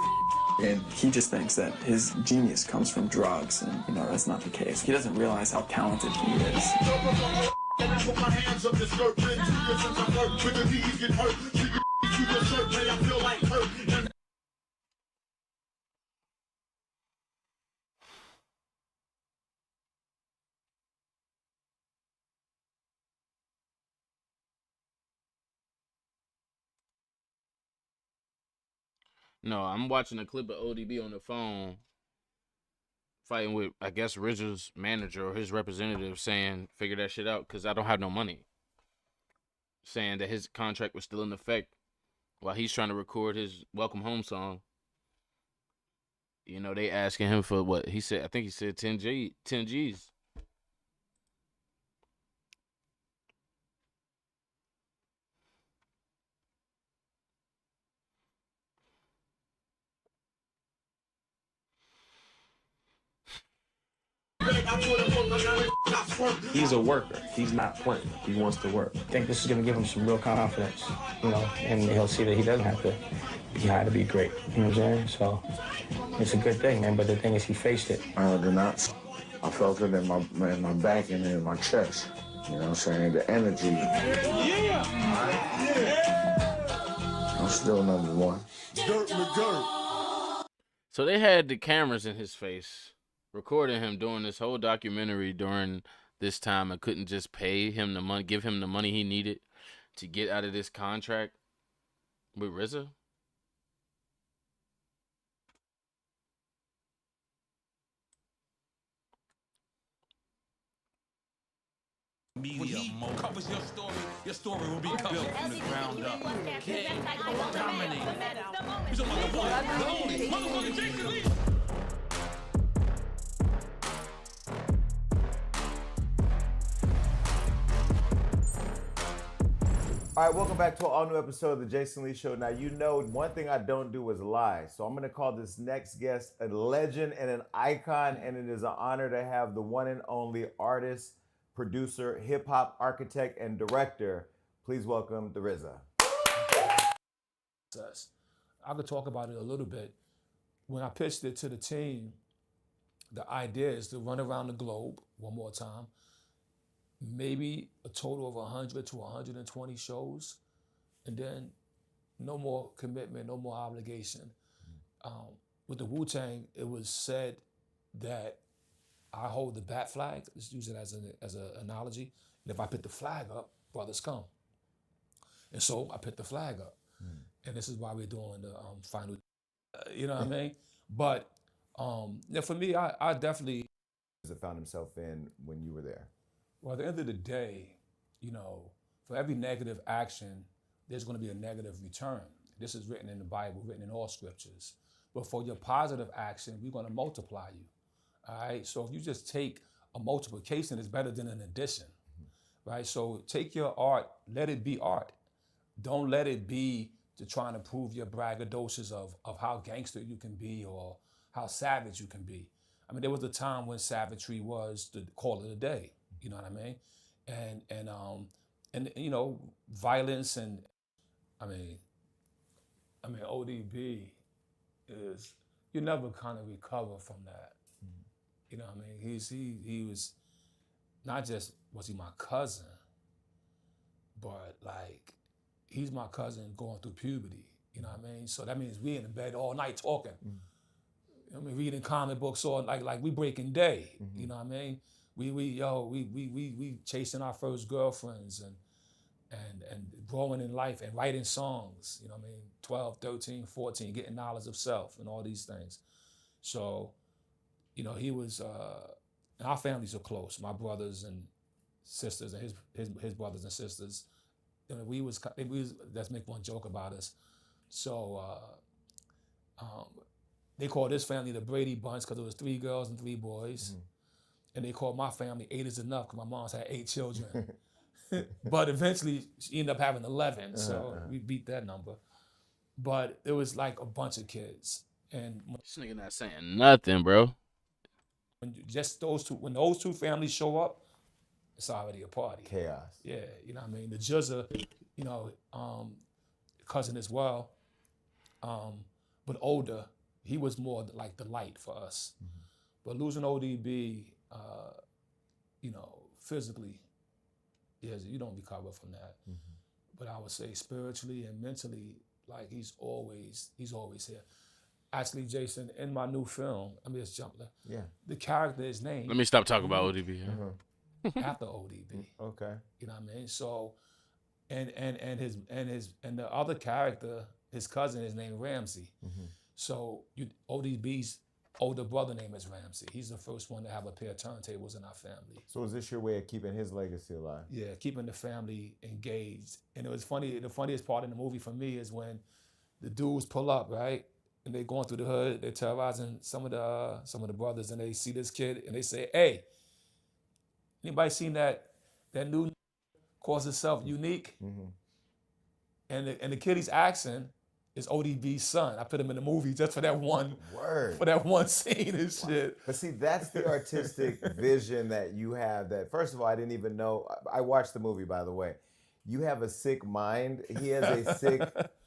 And he just thinks that his genius comes from drugs, and, you know, that's not the case. He doesn't realize how talented he is.
No, I'm watching a clip of ODB on the phone fighting with, I guess, RZA's manager or his representative saying, figure that shit out because I don't have no money. Saying that his contract was still in effect while he's trying to record his Welcome Home song. You know, they asking him for what? He said, I think he said 10 G's.
He's a worker. He's not playing. He wants to work.
I think this is going to give him some real confidence, you know, and he'll see that he doesn't have to be high to be great. You know what I'm saying? So it's a good thing, man. But the thing is, he faced it.
I did not. I felt it in my back and in my chest. You know what I'm saying? The energy. Yeah. I'm still number one.
Dirt in the dirt.
So they had the cameras in his face, recording him doing this whole documentary during this time and couldn't just pay him the money, give him the money he needed to get out of this contract with RZA.
Media covers your story will be built from the ground up. King, dominate. He's a motherfucker, the only motherfucker Jason Lee.
All right, welcome back to an all-new episode of the Jason Lee Show. Now, you know, one thing I don't do is lie. So I'm going to call this next guest a legend and an icon, and it is an honor to have the one and only artist, producer, hip-hop architect, and director. Please welcome the RZA.
I could talk about it a little bit. When I pitched it to the team, the idea is to run around the globe one more time, maybe a total of 100 to 120 shows, and then no more commitment, no more obligation. With the Wu-Tang, it was said that I hold the bat flag, let's use it as an analogy, and if I put the flag up, brothers come. And so I put the flag up. And this is why we're doing the final, you know what I mean? But yeah, for me, I definitely
found himself in when you were there.
Well, at the end of the day, you know, for every negative action, there's going to be a negative return. This is written in the Bible, written in all scriptures. But for your positive action, we're going to multiply you. All right. So if you just take a multiplication, it's better than an addition, right? So take your art, let it be art. Don't let it be to trying to prove your braggadocious of how gangster you can be or how savage you can be. I mean, there was a time when savagery was to call it a day. You know what I mean? And you know, violence and I mean ODB is you never kind of recover from that. You know what I mean? He was not just was he my cousin, but like he's my cousin going through puberty. You know what I mean? So that means we in the bed all night talking. I mean, reading comic books or like we breaking day. You know what I mean? We chasing our first girlfriends and growing in life and writing songs. You know what I mean? 12, 13, 14, getting knowledge of self and all these things. So, you know, he was. And our families are close. My brothers and sisters and his brothers and sisters. You know, we was let's make one joke about us. So they called this family the Brady Bunch because it was 3 girls and 3 boys. And they called my family 8 is enough because my mom's had 8 children. But eventually she ended up having 11, so we beat that number. But it was like a bunch of kids. And
this nigga not saying nothing, bro.
When just when those two families show up, it's already a party.
Chaos.
Yeah, you know what I mean? The Juzza, you know, cousin as well, but older, he was more like the light for us. But losing ODB, you know, physically, yes, you don't recover from that. But I would say spiritually and mentally, like he's always here. Actually, Jason, in my new film, I mean, it's Jumpler.
Yeah.
The character is named.
Let me stop talking about ODB.
After ODB.
Okay.
You know what I mean? So, and the other character, his cousin, is named Ramsey. So ODB's older brother name is Ramsey. He's the first one to have a pair of turntables in our family.
So is this your way of keeping his legacy alive?
Yeah, keeping the family engaged. And it was funny. The funniest part in the movie for me is when the dudes pull up, right? And they're going through the hood, they're terrorizing some of the brothers, and they see this kid and they say, "Hey, anybody seen that new calls itself Unique?" And the kid he's asking is ODB's son. I put him in the movie just for that one
word,
for that one scene and shit.
But see, that's the artistic vision that you have. That first of all, I didn't even know. I watched the movie, by the way. You have a sick mind. He has a sick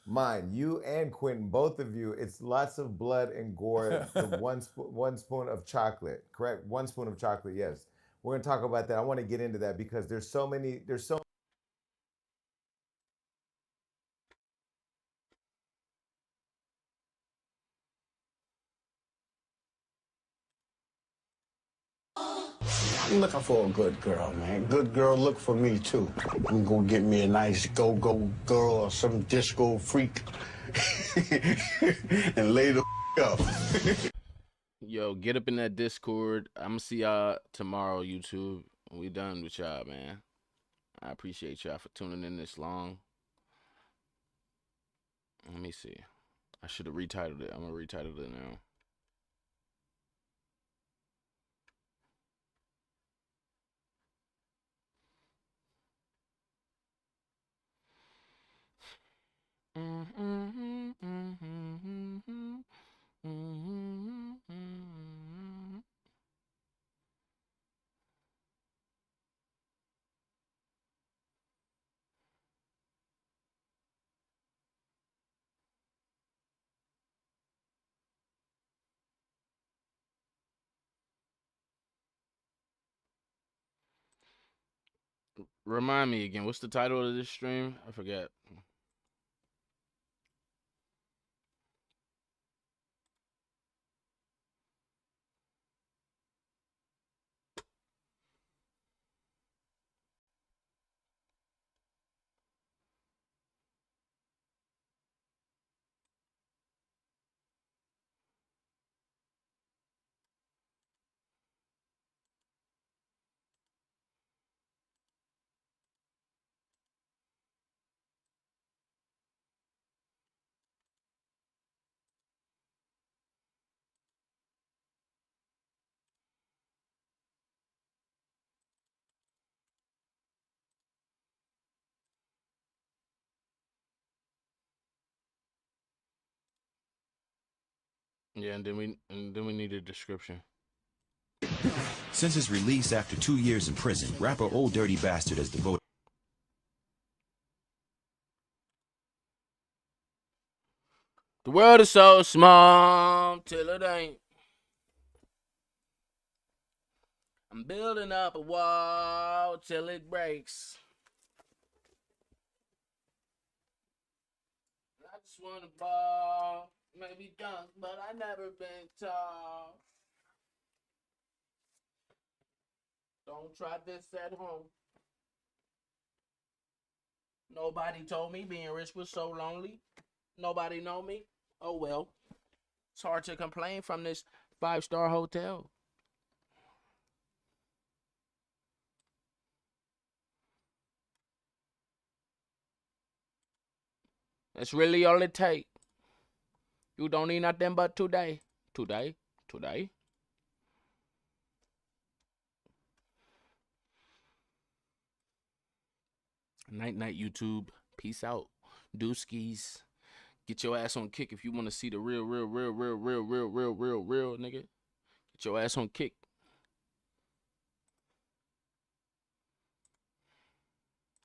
mind. You and Quentin, both of you, it's lots of blood and gore. The one spoon of chocolate, correct? 1 spoon of chocolate, yes. We're gonna talk about that. I want to get into that because there's so
I'm looking for a good girl, man. Good girl, look for me, too. I'm gonna go get me a nice go-go girl or some disco freak and lay the up.
Yo, get up in that Discord. I'm gonna see y'all tomorrow, YouTube. We done with y'all, man. I appreciate y'all for tuning in this long. Let me see. I should have retitled it. I'm gonna retitle it now. Remind me again, what's the title of this stream? I forgot. Yeah, and then we need a description.
Since his release after 2 years in prison, rapper Old Dirty Bastard has devoted.
The world is so small till it ain't. I'm building up a wall till it breaks. I just want to ball, maybe dunk, but I never been tall. Don't try this at home. Nobody told me being rich was so lonely. Nobody know me. Oh well. It's hard to complain from this 5-star hotel. That's really all it take. You don't need nothing but today. Today. Night, YouTube. Peace out. Dooskies. Get your ass on kick if you want to see the real, nigga. Get your ass on kick.